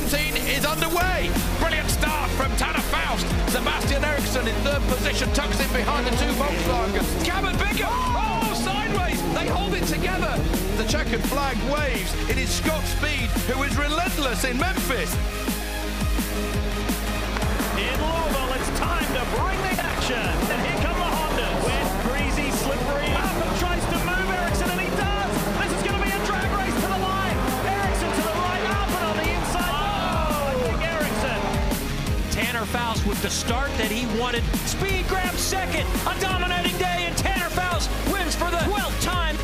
Is underway. Brilliant start from Tanner Faust. Sebastian Eriksson in 3rd position, tucks in behind the 2 Volkswagens. Cabot Bigham, oh, sideways. They hold it together. The checkered flag waves. It is Scott Speed, who is relentless in Memphis. In Louisville, it's time to bring the action. And here come the Hondas. Wet, greasy, slippery. Arpin tries to move Eriksson, and he does. This is going to be a drag race to the line. Eriksson to the right, Arpin on the inside. Tanner Faust with the start that he wanted. Speed grabs 2nd. A dominating day, and Tanner Faust wins for the 12th time.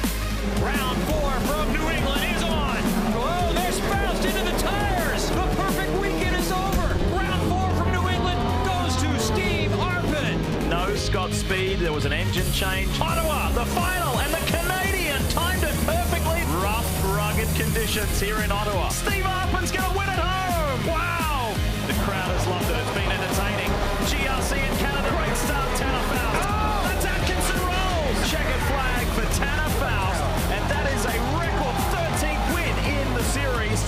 Round 4 from New England is on. Oh, there's Faust into the tires. The perfect weekend is over. Round 4 from New England goes to Steve Arpin. No Scott Speed. There was an engine change. Ottawa, the final, and the Canadian timed it perfectly. Rough, rugged conditions here in Ottawa. Steve Arpin's going to win at home. Wow. The crowd has loved it. It's been entertaining. GRC in Canada. Great start, Tanner Faust. Oh, that's Atkinson rolls. Checkered flag for Tanner Faust. And that is a record 13th win in the series.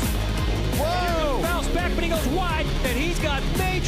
Whoa! Faust back, but he goes wide, and he's got major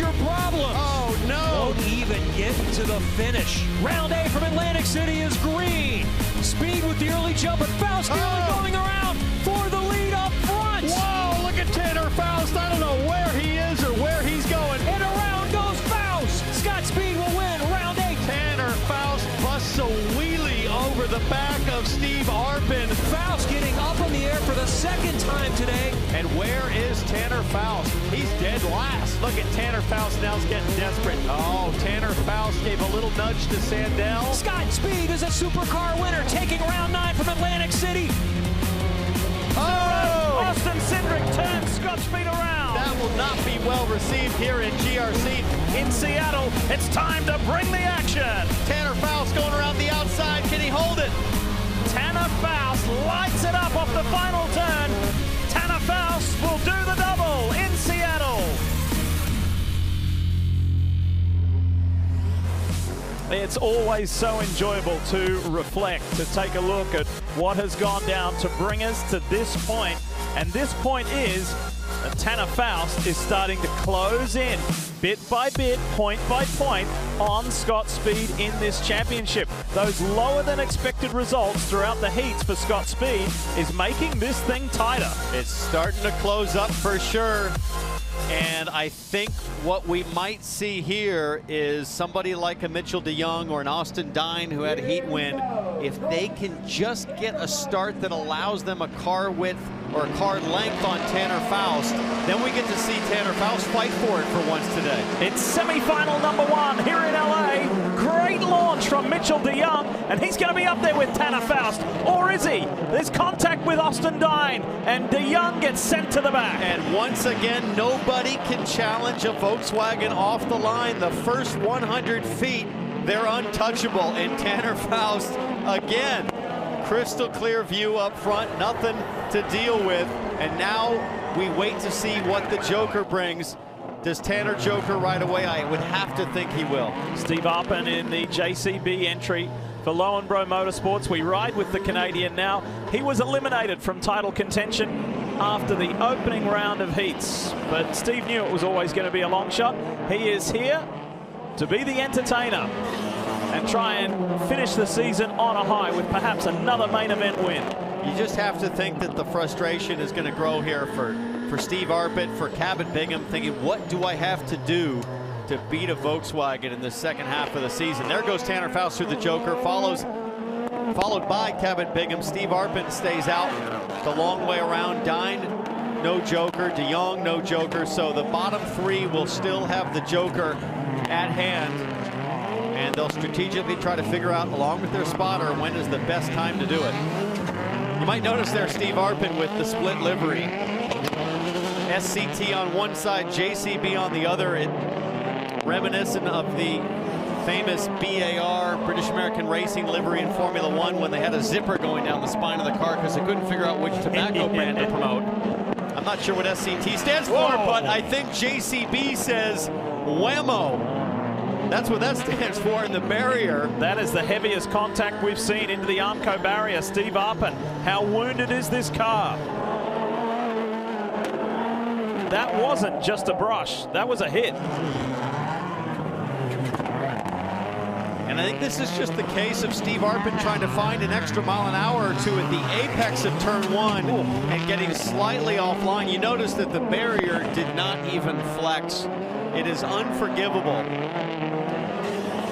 to the finish. Round A from Atlantic City is green. Speed with the early jump, and Faust going around for the lead up front. Whoa, look at Tanner Faust. I don't know where he is or where he's going. And around goes Faust. Scott Speed will win round 8. Tanner Faust busts a wheelie over the back of Steve Arpin. Faust getting up in the air for the second time today. And where is Tanner Faust? He's dead last. Look at Tanner Faust now, he's getting desperate. Oh, Tanner Faust gave a little nudge to Sandell. Scott Speed is a supercar winner, taking round 9 from Atlantic City. Oh! Austin Cindric turns Scott Speed around. That will not be well received here in GRC. In Seattle, it's time to bring the action. Tanner Faust going around the outside. Can he hold it? Tanner Faust lights it up off the final turn. Tanner Faust will do the double in Seattle. It's always so enjoyable to reflect, to take a look at what has gone down to bring us to this point. And this point is that Tanner Faust is starting to close in bit by bit, point by point on Scott Speed in this championship. Those lower than expected results throughout the heats for Scott Speed is making this thing tighter. It's starting to close up for sure. And I think what we might see here is somebody like a Mitchell DeYoung or an Austin Dine who had a heat win. If they can just get a start that allows them a car width or a car length on Tanner Faust, then we get to see Tanner Faust fight for it for once today. It's semi-final number 1 here in LA. Great launch from Mitchell DeYoung, and he's going to be up there with Tanner Faust. Or is he? There's contact with Austin Dine, and DeYoung gets sent to the back. And once again, nobody can challenge a Volkswagen off the line. The first 100 feet, they're untouchable. And Tanner Faust, again, crystal clear view up front, nothing to deal with. And now we wait to see what the Joker brings. Does Tanner Joker right away? I would have to think he will. Steve Arpin in the JCB entry for Lowenbro Motorsports. We ride with the Canadian now. He was eliminated from title contention after the opening round of heats, but Steve knew it was always going to be a long shot. He is here to be the entertainer and try and finish the season on a high with perhaps another main event win. You just have to think that the frustration is going to grow here for Steve Arpin, for Cabot Bingham, thinking, what do I have to do to beat a Volkswagen in the second half of the season? There goes Tanner Faust through the Joker, followed by Cabot Bingham. Steve Arpin stays out the long way around. Dine, no Joker. DeYoung, no Joker. So the bottom 3 will still have the Joker at hand. And they'll strategically try to figure out, along with their spotter, when is the best time to do it. You might notice there Steve Arpin with the split livery. SCT on one side, JCB on the other. Reminiscent of the famous BAR, British American Racing livery in Formula 1 when they had a zipper going down the spine of the car because they couldn't figure out which tobacco brand to promote. I'm not sure what SCT stands for, but I think JCB says Whammo. That's what that stands for in the barrier. That is the heaviest contact we've seen into the Armco barrier. Steve Arpin, how wounded is this car? That wasn't just a brush, that was a hit. And I think this is just the case of Steve Arpin trying to find an extra mile an hour or two at the apex of turn 1 and getting slightly offline. You notice that the barrier did not even flex. It is unforgivable.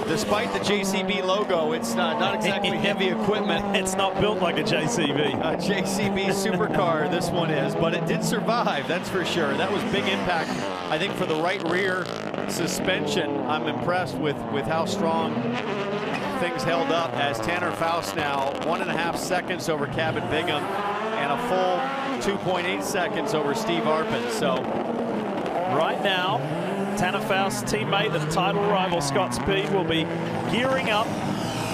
Despite the JCB logo, it's not exactly heavy equipment. It's not built like a JCB. A JCB supercar, this one is, but it did survive, that's for sure. That was big impact, I think, for the right rear suspension. I'm impressed with how strong things held up as Tanner Faust now 1.5 seconds over Cabot Bingham and a full 2.8 seconds over Steve Arpin. So right now, Tanner Faust's teammate and title rival Scott Speed will be gearing up,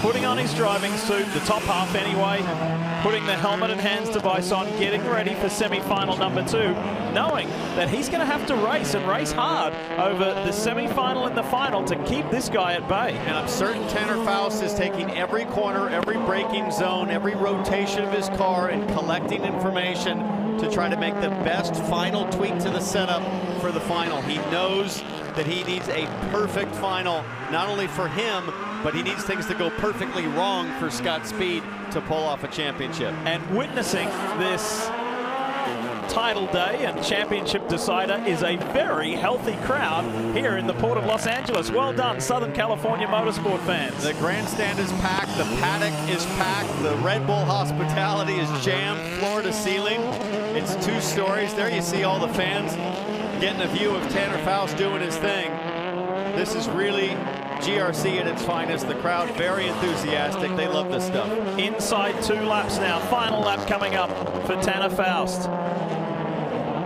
putting on his driving suit, the top half anyway, putting the helmet and hands device on, getting ready for semi-final number 2, knowing that he's going to have to race and race hard over the semi-final and the final to keep this guy at bay. And I'm certain Tanner Faust is taking every corner, every braking zone, every rotation of his car and collecting information to try to make the best final tweak to the setup for the final. He knows that he needs a perfect final, not only for him, but he needs things to go perfectly wrong for Scott Speed to pull off a championship. And witnessing this title day and championship decider is a very healthy crowd here in the Port of Los Angeles. Well done, Southern California motorsport fans. The grandstand is packed, the paddock is packed, the Red Bull hospitality is jammed floor to ceiling. It's 2 stories. There you see all the fans getting a view of Tanner Faust doing his thing. This is really GRC at its finest. The crowd very enthusiastic. They love this stuff. Inside 2 laps now. Final lap coming up for Tanner Faust.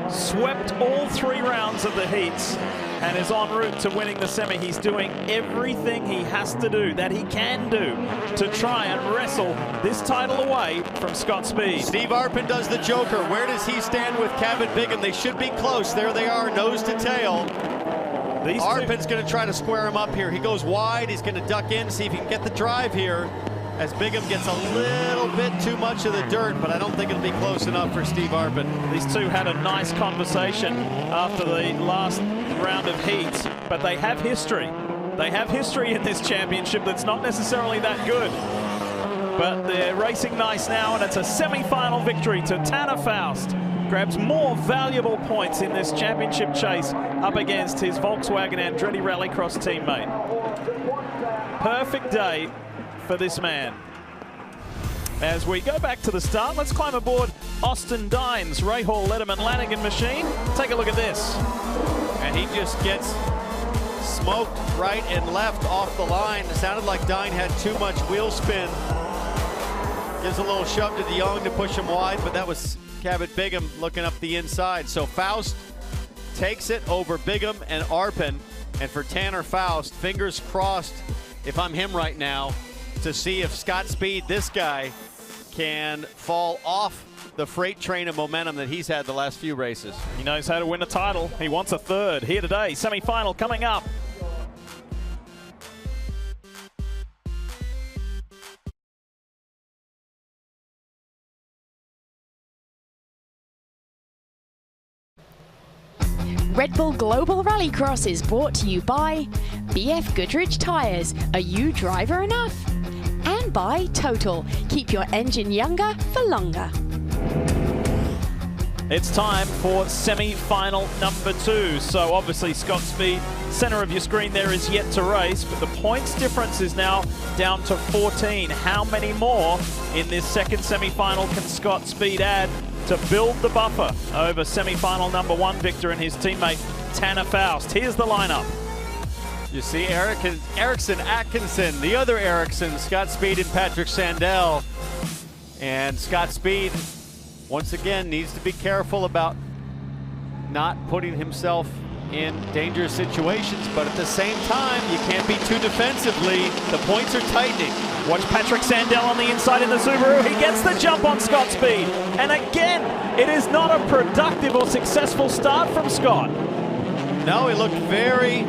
Swept all 3 rounds of the heats and is en route to winning the semi. He's doing everything he has to do, that he can do, to try and wrestle this title away from Scott Speed. Steve Arpin does the Joker. Where does he stand with Cabot Bigham? They should be close. There they are, nose to tail. Arpin's going to try to square him up here. He goes wide. He's going to duck in, see if he can get the drive here, as Bigham gets a little bit too much of the dirt, but I don't think it'll be close enough for Steve Arpin. These two had a nice conversation after the last round of heats, but they have history. They have history in this championship that's not necessarily that good. But they're racing nice now, and it's a semi-final victory to Tanner Faust. Grabs more valuable points in this championship chase up against his Volkswagen Andretti Rallycross teammate. Perfect day for this man. As we go back to the start, let's climb aboard Austin Dines' Rahal Letterman Lanigan machine. Take a look at this. And he just gets smoked right and left off the line. It sounded like Dine had too much wheel spin. Gives a little shove to de Jong to push him wide, but that was Cabot Bigham looking up the inside. So Faust takes it over Bigham and Arpin. And for Tanner Faust, fingers crossed, if I'm him right now, to see if Scott Speed, this guy, can fall off the freight train of momentum that he's had the last few races. He knows how to win a title. He wants a third. Here today, semi-final coming up. Red Bull Global Rallycross is brought to you by BF Goodrich Tires. Are you driver enough? And by Total. Keep your engine younger for longer. It's time for semi-final number 2. So obviously Scott Speed, center of your screen there, is yet to race, but the points difference is now down to 14. How many more in this second semi-final can Scott Speed add to build the buffer over semi-final number 1 victor and his teammate Tanner Faust? Here's the lineup. You see Ericsson, Atkinson, the other Ericsson, Scott Speed and Patrick Sandell. And Scott Speed, once again, needs to be careful about not putting himself in dangerous situations, but at the same time, you can't be too defensively. The points are tightening. Watch Patrick Sandell on the inside in the Subaru. He gets the jump on Scott Speed. And again, it is not a productive or successful start from Scott. No, he looked very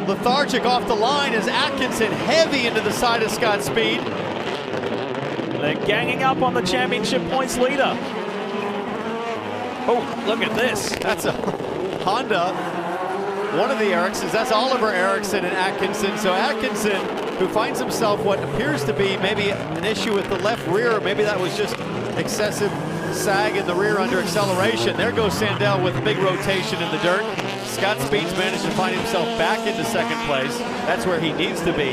lethargic off the line as Atkinson heavy into the side of Scott Speed. They're ganging up on the championship points leader. Oh, look at this. That's a Honda, one of the Ericssons. That's Oliver Ericsson and Atkinson. So Atkinson, who finds himself what appears to be maybe an issue with the left rear, maybe that was just excessive sag in the rear under acceleration. There goes Sandell with a big rotation in the dirt. Scott Speed's managed to find himself back into second place. That's where he needs to be.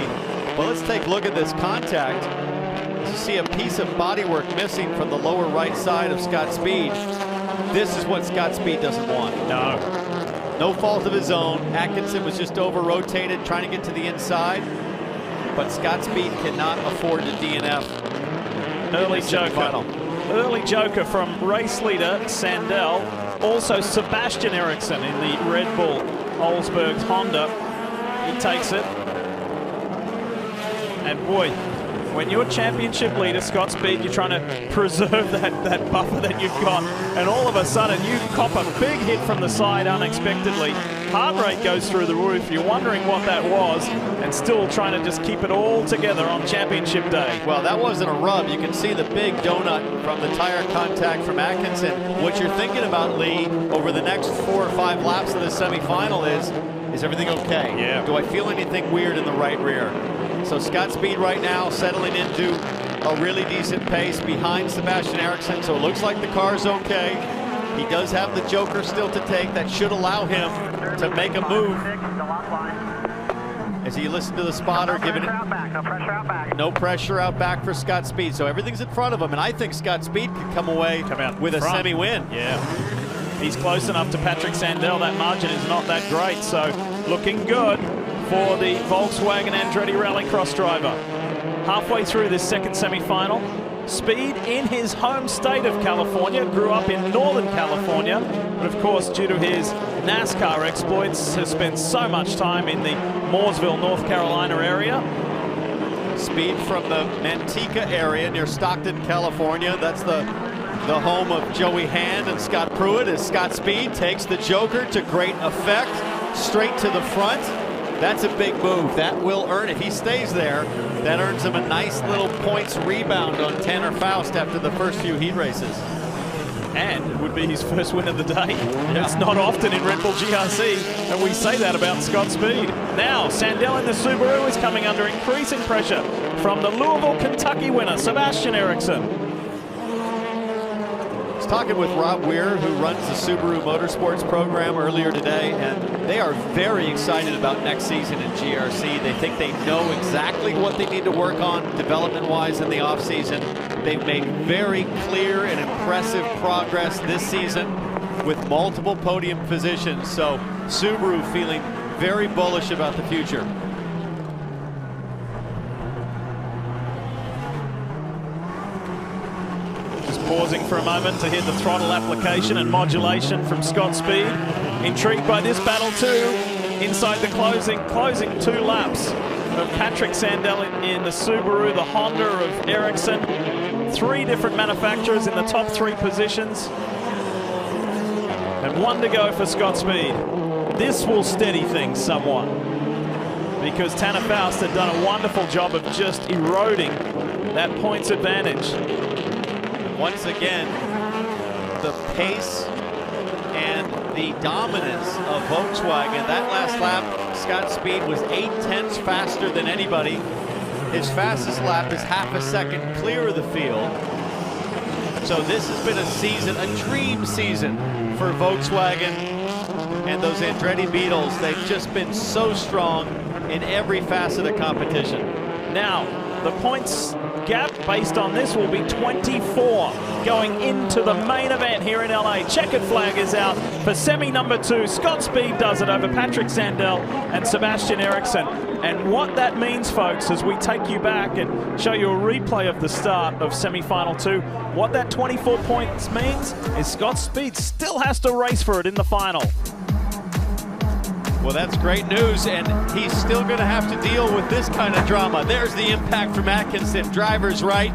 But let's take a look at this contact. You see a piece of bodywork missing from the lower right side of Scott Speed. This is what Scott Speed doesn't want. No fault of his own. Atkinson was just over-rotated, trying to get to the inside. But Scott Speed cannot afford to DNF. Early joker. Early joker from race leader Sandell. Also Sebastian Ericsson in the Red Bull Olsberg's Honda. He takes it. And boy, when you're championship leader, Scott Speed, you're trying to preserve that buffer that you've got, and all of a sudden you cop a big hit from the side unexpectedly. Heart rate goes through the roof. You're wondering what that was, and still trying to just keep it all together on championship day. Well, that wasn't a rub. You can see the big donut from the tire contact from Atkinson. What you're thinking about, Lee, over the next 4 or 5 laps of the semifinal is, Is everything okay? Yeah. Do I feel anything weird in the right rear? So Scott Speed right now settling into a really decent pace behind Sebastian Eriksson, so it looks like the car's okay. He does have the Joker still to take. That should allow him to make a move. As he listened to the spotter, giving it no pressure out back for Scott Speed. So everything's in front of him, and I think Scott Speed could come away with a semi-win. Yeah. He's close enough to Patrick Sandell. That margin is not that great, so looking good for the Volkswagen Andretti Rallycross driver. Halfway through this second semi-final, Speed in his home state of California, grew up in Northern California, but of course due to his NASCAR exploits has spent so much time in the Mooresville, North Carolina area. Speed from the Manteca area near Stockton, California. That's the home of Joey Hand and Scott Pruitt, as Scott Speed takes the Joker to great effect, straight to the front. That's a big move. That will earn, if he stays there, that earns him a nice little points rebound on Tanner Faust after the first few heat races. And it would be his first win of the day. It's not often in Red Bull GRC, and we say that about Scott Speed. Now, Sandell in the Subaru is coming under increasing pressure from the Louisville, Kentucky winner, Sebastian Eriksson. I was talking with Rob Weir, who runs the Subaru Motorsports program, earlier today, and they are very excited about next season in GRC. They think they know exactly what they need to work on development-wise in the offseason. They've made very clear and impressive progress this season with multiple podium positions. So Subaru feeling very bullish about the future. Pausing for a moment to hear the throttle application and modulation from Scott Speed. Intrigued by this battle too. Inside the closing 2 laps of Patrick Sandell in the Subaru, the Honda of Eriksson. 3 different manufacturers in the top 3 positions. And 1 to go for Scott Speed. This will steady things somewhat, because Tanner Faust had done a wonderful job of just eroding that points advantage. Once again, the pace and the dominance of Volkswagen. That last lap, Scott Speed was 0.8 faster than anybody. His fastest lap is half a second clear of the field. So this has been a season, a dream season for Volkswagen and those Andretti Beetles. They've just been so strong in every facet of competition. Now, the points gap based on this will be 24 going into the main event here in LA. Checkered flag is out for semi number 2. Scott Speed does it over Patrick Sandell and Sebastian Eriksson. And what that means, folks, as we take you back and show you a replay of the start of semi-final 2, what that 24 points means is Scott Speed still has to race for it in the final. Well, that's great news, and he's still going to have to deal with this kind of drama. There's the impact from Atkinson. Driver's right,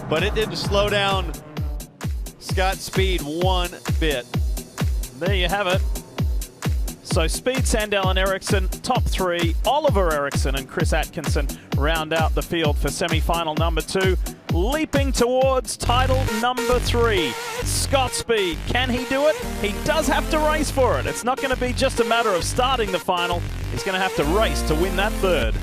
but it didn't slow down Scott Speed one bit. There you have it. So Speed, Sandell and Eriksson, top 3. Oliver Eriksson and Chris Atkinson round out the field for semi-final number 2. Leaping towards title number 3. Scott Speed, can he do it? He does have to race for it. It's not going to be just a matter of starting the final. He's going to have to race to win that 3rd.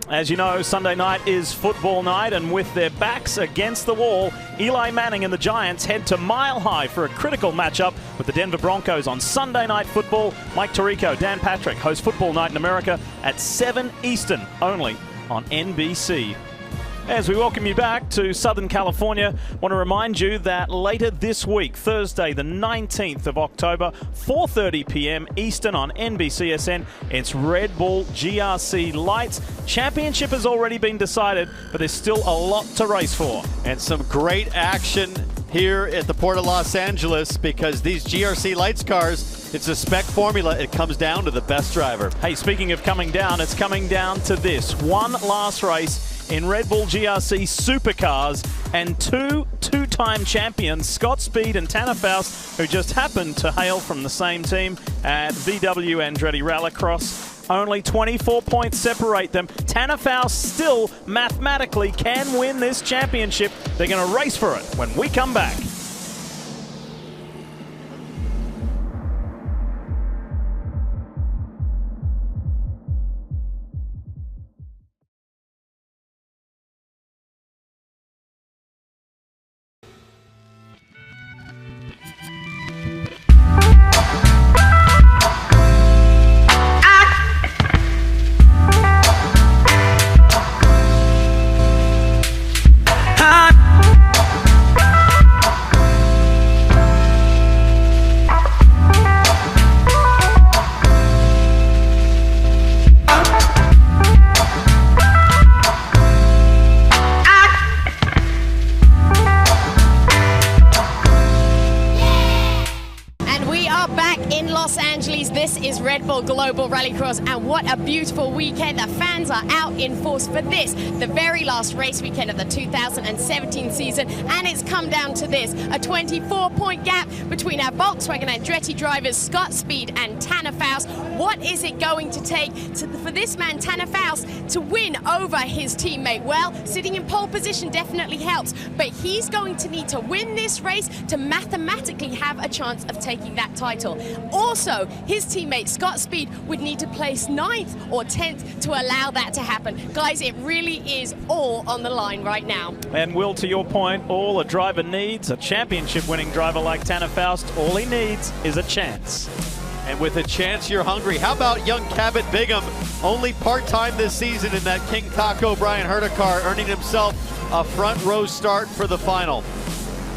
As you know, Sunday night is football night, and with their backs against the wall, Eli Manning and the Giants head to Mile High for a critical matchup with the Denver Broncos on Sunday Night Football. Mike Tirico, Dan Patrick host Football Night in America at 7 Eastern, only on NBC. As we welcome you back to Southern California, I want to remind you that later this week, Thursday the 19th of October, 4:30 p.m. Eastern on NBCSN, it's Red Bull GRC Lights. Championship has already been decided, but there's still a lot to race for. And some great action here at the Port of Los Angeles, because these GRC Lights cars, it's a spec formula. It comes down to the best driver. Hey, speaking of coming down, it's coming down to this. One last race in Red Bull GRC Supercars and two-time champions, Scott Speed and Tanner Faust, who just happened to hail from the same team at VW Andretti Rallycross. Only 24 points separate them. Tanner Faust still mathematically can win this championship. They're going to race for it when we come back. This is Red Bull Global Rallycross, and what a beautiful weekend. The fans are out in force for this, the very last race weekend of the 2017 season, and it's come down to this, a 24-point gap between our Volkswagen Andretti drivers Scott Speed and Tanner Faust. What is it going to take for this man, Tanner Faust, to win over his teammate? Well, sitting in pole position definitely helps, but he's going to need to win this race to mathematically have a chance of taking that title. Also, his teammate Scott Speed would need to place 9th or 10th to allow that to happen. Guys, it really is all on the line right now. And Will, to your point, all a driver needs, a championship-winning driver like Tanner Faust, all he needs is a chance. And with a chance, you're hungry. How about young Cabot Bigham, only part-time this season in that King Taco Brian Herta car, earning himself a front row start for the final.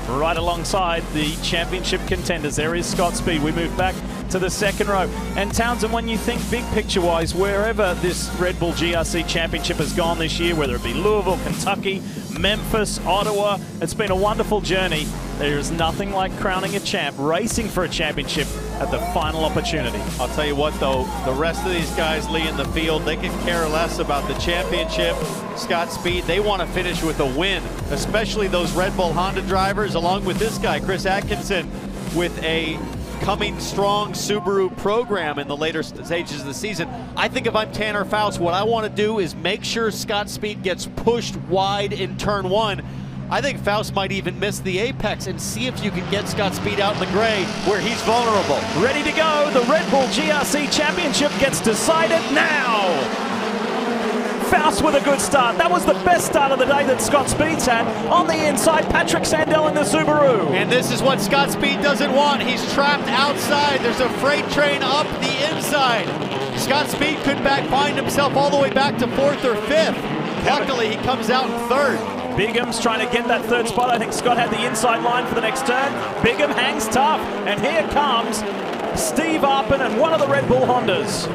Right alongside the championship contenders, there is Scott Speed. We move back to the second row. And Townsend, when you think big picture-wise, wherever this Red Bull GRC Championship has gone this year, whether it be Louisville, Kentucky, Memphis, Ottawa, it's been a wonderful journey. There is nothing like crowning a champ, racing for a championship at the final opportunity. I'll tell you what, though, the rest of these guys, Lee, in the field, they can care less about the championship. Scott Speed, they want to finish with a win, especially those Red Bull Honda drivers, along with this guy, Chris Atkinson, with a coming strong Subaru program in the later stages of the season. I think if I'm Tanner Faust, what I want to do is make sure Scott Speed gets pushed wide in turn 1. I think Faust might even miss the apex, and see if you can get Scott Speed out in the gray where he's vulnerable. Ready to go. The Red Bull GRC Championship gets decided now. Faust with a good start. That was the best start of the day that Scott Speed's had. On the inside, Patrick Sandell in the Subaru. And this is what Scott Speed doesn't want. He's trapped outside. There's a freight train up the inside. Scott Speed could find himself all the way back to 4th or 5th. Luckily, he comes out in 3rd. Bigham's trying to get that 3rd spot. I think Scott had the inside line for the next turn. Bigham hangs tough. And here comes Steve Arpin and one of the Red Bull Hondas.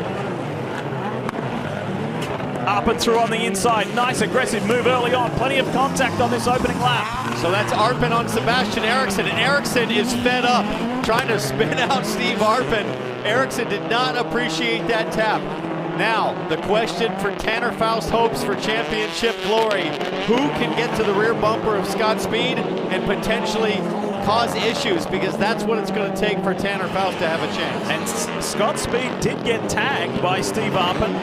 Arpin through on the inside. Nice aggressive move early on. Plenty of contact on this opening lap. So that's Arpin on Sebastian Eriksson, and Eriksson is fed up, trying to spin out Steve Arpin. Eriksson did not appreciate that tap. Now, the question for Tanner Faust hopes for championship glory. Who can get to the rear bumper of Scott Speed and potentially cause issues, because that's what it's going to take for Tanner Faust to have a chance. And Scott Speed did get tagged by Steve Arpin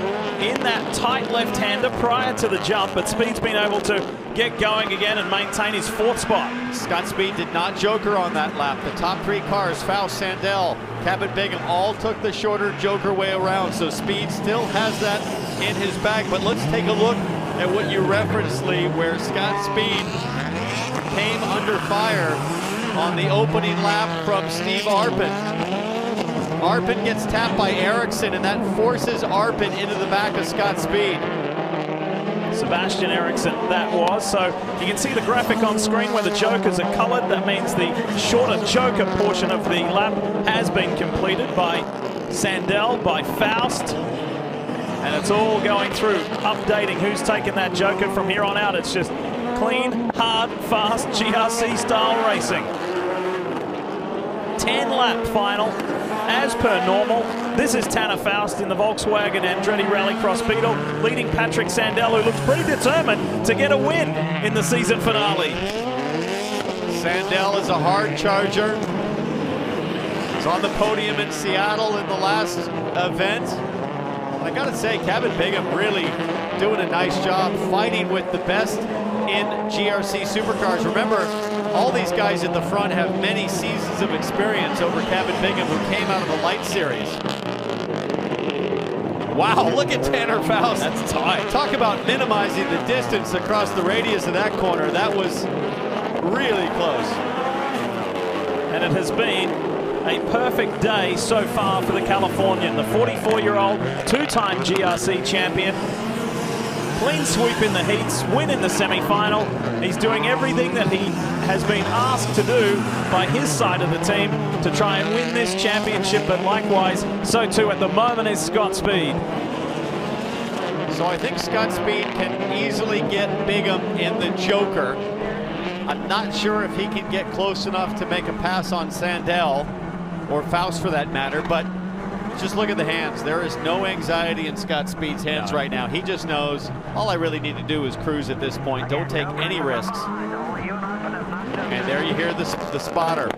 in that tight left-hander prior to the jump, but Speed's been able to get going again and maintain his 4th spot. Scott Speed did not joker on that lap. The top 3 cars, Faust, Sandell, Cabot Bigham, all took the shorter joker way around, so Speed still has that in his bag. But let's take a look at what you referenced, Lee, where Scott Speed came under fire on the opening lap from Steve Arpin. Arpin gets tapped by Eriksson, and that forces Arpin into the back of Scott Speed. Sebastian Eriksson that was. So you can see the graphic on screen where the jokers are colored. That means the shorter joker portion of the lap has been completed by Sandell, by Faust. And it's all going through, updating who's taken that joker from here on out. It's just clean, hard, fast GRC style racing. 10-lap final, as per normal. This is Tanner Faust in the Volkswagen Andretti Rallycross Beetle, leading Patrick Sandell, who looks pretty determined to get a win in the season finale. Sandell is a hard charger. He's on the podium in Seattle in the last event. I gotta say, Kevin Bingham really doing a nice job fighting with the best in GRC Supercars. Remember, all these guys in the front have many seasons of experience over Kevin Bingham, who came out of the light series. Wow, look at Tanner Faust. That's tight. Talk about minimizing the distance across the radius of that corner. That was really close. And it has been a perfect day so far for the Californian, the 44-year-old two-time GRC champion. Clean sweep in the heats, win in the semi-final. He's doing everything that he has been asked to do by his side of the team to try and win this championship, but likewise, so too at the moment is Scott Speed. So I think Scott Speed can easily get Bingham in the Joker. I'm not sure if he can get close enough to make a pass on Sandell, or Faust for that matter, but just look at the hands. There is no anxiety in Scott Speed's hands right now. He just knows, all I really need to do is cruise at this point. Don't take any risks. And there you hear the spotter.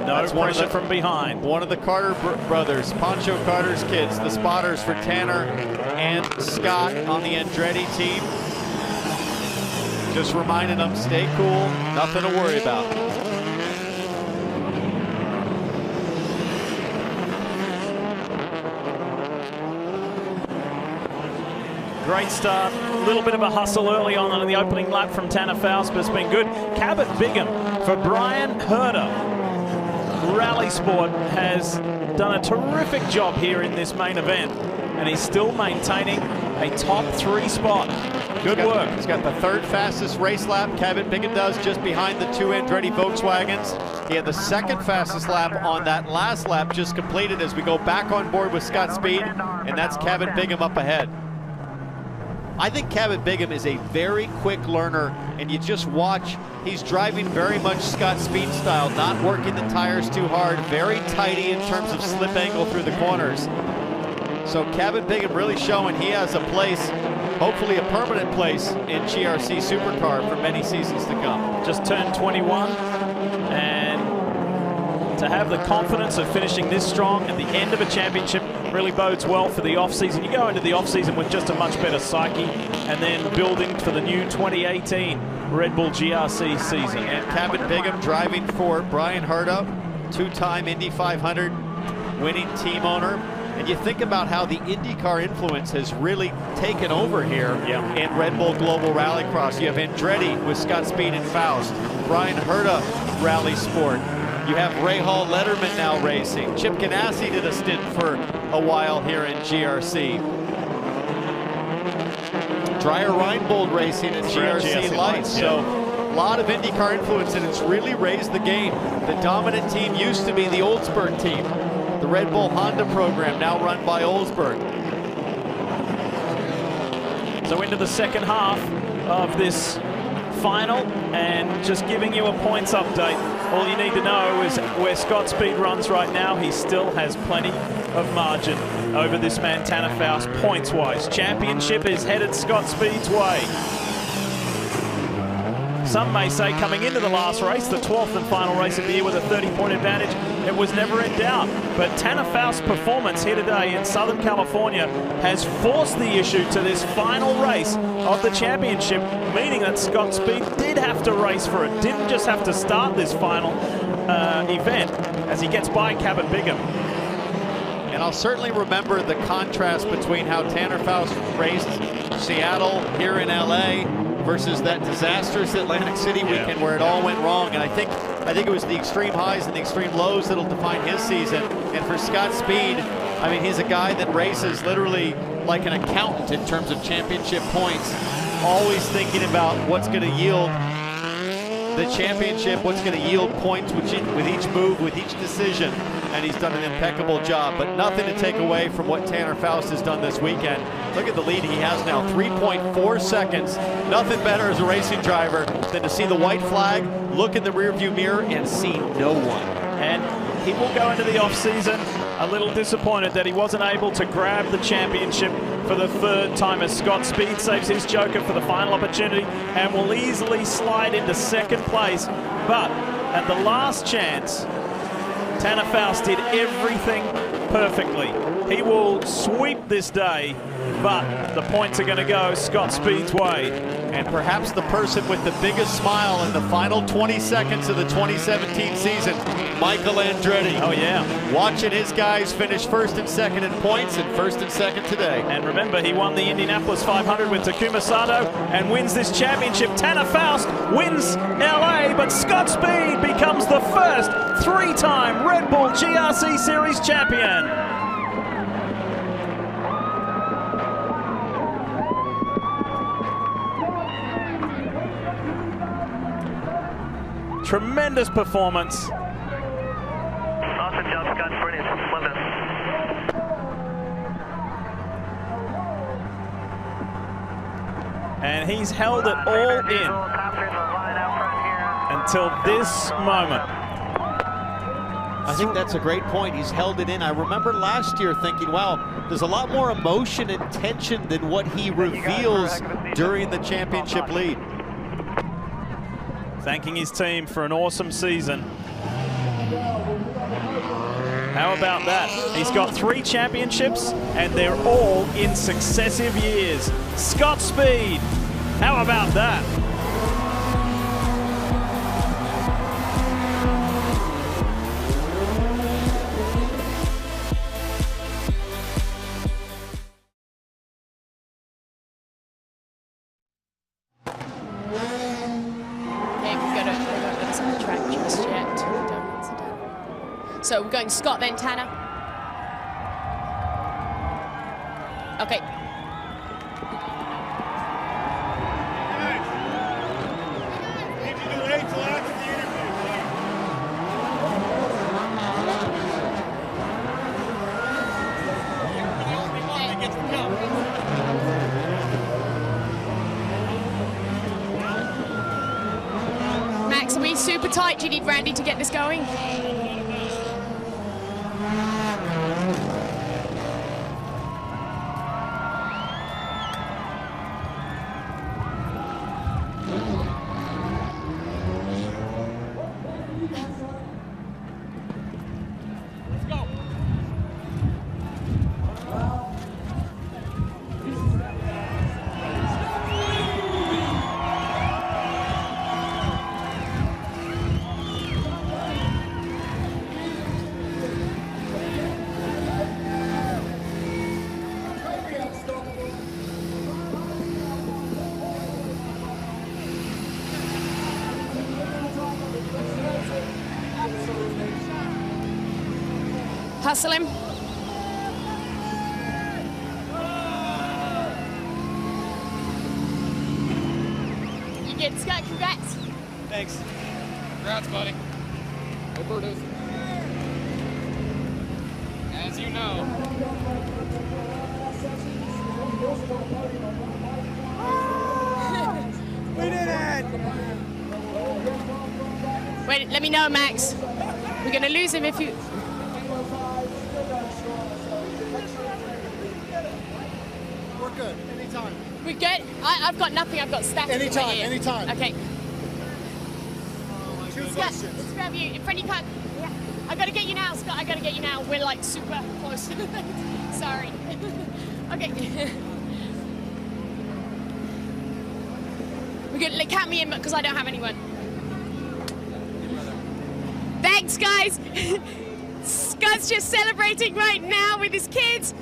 No pressure from behind. One of the Carter brothers, Pancho Carter's kids, the spotters for Tanner and Scott on the Andretti team. Just reminding them, stay cool, nothing to worry about. Great start, a little bit of a hustle early on in the opening lap from Tanner Faust, but it's been good. Cabot Bingham for Brian Herder. Rally Sport has done a terrific job here in this main event, and he's still maintaining a top 3 spot. Good work. He's got the 3rd fastest race lap. Cabot Bingham does, just behind the 2 Andretti Volkswagens. He had the 2nd fastest lap on that last lap just completed as we go back on board with Scott Speed, and that's Cabot Bingham up ahead. I think Cabot Bingham is a very quick learner, and you just watch, he's driving very much Scott Speed style, not working the tires too hard, very tighty in terms of slip angle through the corners. So Cabot Bingham really showing he has a place, hopefully a permanent place in GRC Supercar for many seasons to come. Just turned 21, and to have the confidence of finishing this strong at the end of a championship really bodes well for the off-season. You go into the off-season with just a much better psyche, and then building for the new 2018 Red Bull GRC season. And Cabot Bingham driving for Brian Herda, 2-time Indy 500 winning team owner. And you think about how the IndyCar influence has really taken over here in Red Bull Global Rallycross. You have Andretti with Scott Speed and Faust, Brian Herda Rally Sport. You have Ray Hall Letterman now racing. Chip Ganassi did a stint for a while here in GRC. Dreyer Reinbold racing at GRC Lights. So a lot of IndyCar influence, and it's really raised the game. The dominant team used to be the Oldsburg team. The Red Bull Honda program now run by Oldsburg. So into the second half of this final, and just giving you a points update. All you need to know is where Scott Speed runs right now. He still has plenty of margin over this man Tanner Faust points-wise. Championship is headed Scott Speed's way. Some may say coming into the last race, the 12th and final race of the year with a 30-point advantage, it was never in doubt. But Tanner Faust's performance here today in Southern California has forced the issue to this final race of the championship, meaning that Scott Speed did have to race for it, didn't just have to start this final event as he gets by Cabot Bingham. And I'll certainly remember the contrast between how Tanner Faust raced Seattle here in LA versus that disastrous Atlantic City weekend where it all went wrong. And I think it was the extreme highs and the extreme lows that'll define his season. And for Scott Speed, I mean, he's a guy that races literally like an accountant in terms of championship points, always thinking about what's going to yield the championship, what's going to yield points with each move, with each decision. And he's done an impeccable job, but nothing to take away from what Tanner Faust has done this weekend. Look at the lead he has now, 3.4 seconds. Nothing better as a racing driver than to see the white flag, look in the rearview mirror, and see no one. And he will go into the off-season a little disappointed that he wasn't able to grab the championship for the 3rd time as Scott Speed saves his joker for the final opportunity and will easily slide into 2nd place. But at the last chance, Tanner Faust did everything perfectly. He will sweep this day, but the points are going to go Scott Speed's way. And perhaps the person with the biggest smile in the final 20 seconds of the 2017 season, Michael Andretti. Oh yeah. Watching his guys finish first and second in points and first and second today. And remember, he won the Indianapolis 500 with Takuma Sato and wins this championship. Tanner Faust wins LA, but Scott Speed becomes the first three-time Red Bull GRC Series champion. Tremendous performance. Awesome job, Scott. Brilliant. Well done. And he's held it all in until this moment. I think that's a great point. He's held it in. I remember last year thinking, wow, there's a lot more emotion and tension than what he reveals during the championship lead. Thanking his team for an awesome season. How about that? He's got 3 championships, and they're all in successive years. Scott Speed, how about that? So we're going Scott then Tanner. Okay. Max, are we super tight? Do you need Randy to get this going? Hustle him. You good, Scott? Congrats. Thanks. Congrats, buddy. Overdose. As you know. We did it! Wait, let me know, Max. We're gonna lose him if you... We're good. Anytime. We're good? I've got nothing. I've got stacks. Anytime. Anytime. Okay. Two Scott, questions. let's grab you. In front you can't. Yeah. I gotta get you now, Scott. I gotta get you now. We're like super close. Sorry. Okay. We're good. Like, count me in because I don't have anyone. Thanks, guys. Scott's just celebrating right now with his kids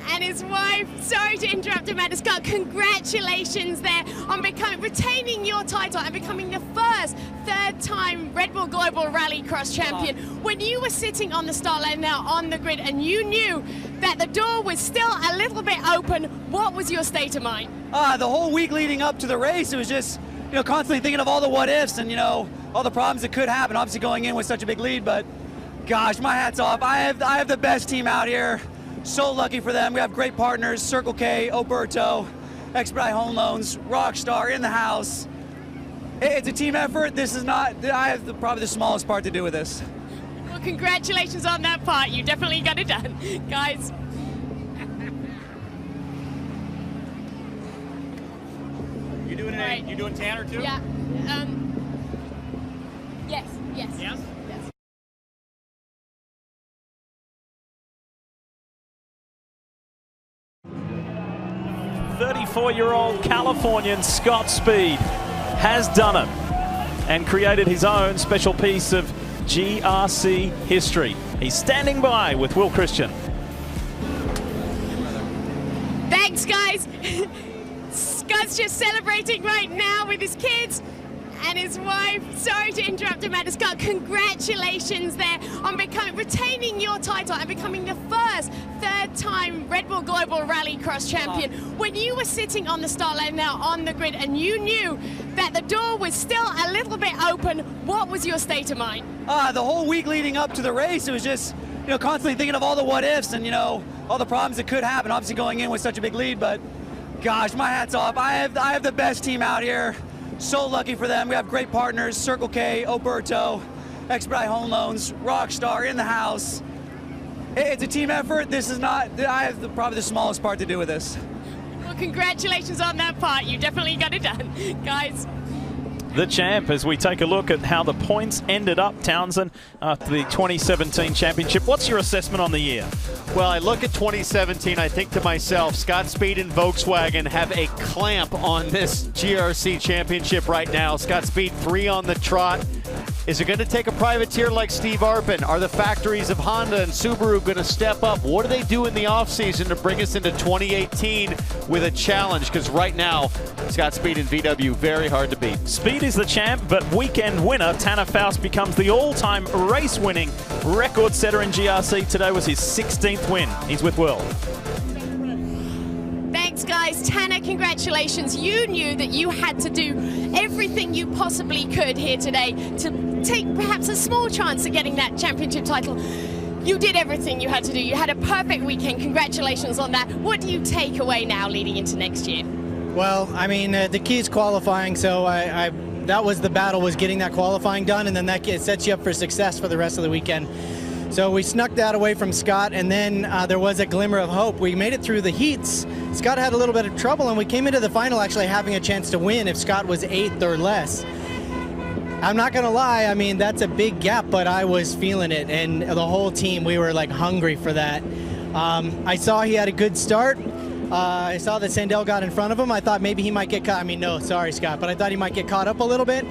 and his wife. Sorry to interrupt him, Scott. Congratulations there on retaining your title and becoming the first third-time Red Bull Global Rallycross champion. When you were sitting on the start line now on the grid and you knew that the door was still a little bit open, what was your state of mind? The whole week leading up to the race, it was just, constantly thinking of all the what ifs and, all the problems that could happen. Obviously going in with such a big lead, but gosh, my hat's off. I have the best team out here. So lucky for them. We have great partners, Circle K, Oberto, Expedite Home Loans, Rockstar in the house. It's a team effort. This is not, I have probably the smallest part to do with this. Well, congratulations on that part. You definitely got it done, guys. You doing Tanner too? Yeah. Yes. Yes. Yes? 34-year-old Californian Scott Speed has done it and created his own special piece of GRC history. He's standing by with Will Christian. Thanks, guys. Scott's just celebrating right now with his kids and his wife. Sorry to interrupt, Amanda. Scott, congratulations there on retaining your title and becoming the first third-time Red Bull Global Rallycross champion. When you were sitting on the start line now on the grid and you knew that the door was still a little bit open, what was your state of mind? The whole week leading up to the race, it was just, constantly thinking of all the what-ifs and, all the problems that could happen. Obviously going in with such a big lead, but gosh, my hat's off. I have the best team out here. So lucky for them. We have great partners, Circle K, Oberto, Expedite Home Loans, Rockstar in the house. It's a team effort. This is not, I have probably the smallest part to do with this. Well, congratulations on that part. You definitely got it done, guys. The champ, as we take a look at how the points ended up, Townsend, after the 2017 championship. What's your assessment on the year? Well, I look at 2017, I think to myself, Scott Speed and Volkswagen have a clamp on this GRC championship right now. Scott Speed 3 on the trot. Is it going to take a privateer like Steve Arpin? Are the factories of Honda and Subaru going to step up? What do they do in the offseason to bring us into 2018 with a challenge? Because right now, Scott Speed and VW, very hard to beat. Speed is the champ, but weekend winner Tanner Faust becomes the all-time race-winning record setter in GRC. Today was his 16th win. He's with Will. Thanks, guys. Tanner, congratulations. You knew that you had to do everything you possibly could here today to take perhaps a small chance at getting that championship title. You did everything you had to do. You had a perfect weekend. Congratulations on that. What do you take away now leading into next year? Well, I mean, the key is qualifying, so that was the battle, was getting that qualifying done, and then that sets you up for success for the rest of the weekend. So we snuck that away from Scott, and then there was a glimmer of hope. We made it through the heats. Scott had a little bit of trouble, and we came into the final actually having a chance to win if Scott was 8th or less. I'm not gonna lie, I mean, that's a big gap, but I was feeling it, and the whole team, we were like hungry for that. I saw he had a good start. I saw that Sandell got in front of him. I thought maybe he might get caught. I mean, no, sorry, Scott, but I thought he might get caught up a little bit.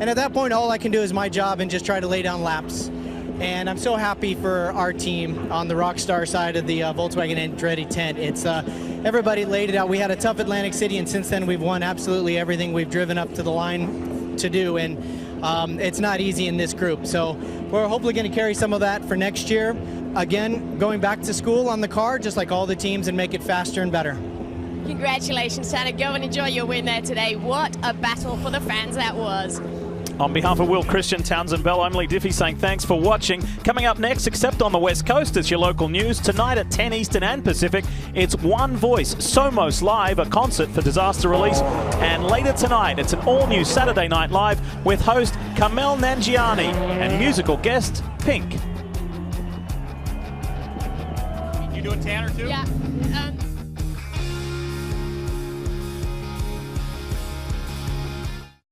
And at that point, all I can do is my job and just try to lay down laps. And I'm so happy for our team on the Rockstar side of the Volkswagen Andretti tent. It's everybody laid it out. We had a tough Atlantic City, and since then we've won absolutely everything we've driven up to the line to do. And it's not easy in this group. So we're hopefully going to carry some of that for next year. Again, going back to school on the car, just like all the teams, and make it faster and better. Congratulations, Tanner. Go and enjoy your win there today. What a battle for the fans that was. On behalf of Will Christian, Townsend Bell, I'm Lee Diffie saying thanks for watching. Coming up next, except on the West Coast, it's your local news. Tonight at 10 Eastern and Pacific, it's One Voice, Somos Live, a concert for disaster release. And later tonight, it's an all-new Saturday Night Live with host Kamel Nanjiani and musical guest Pink. You doing Tanner too? Yeah.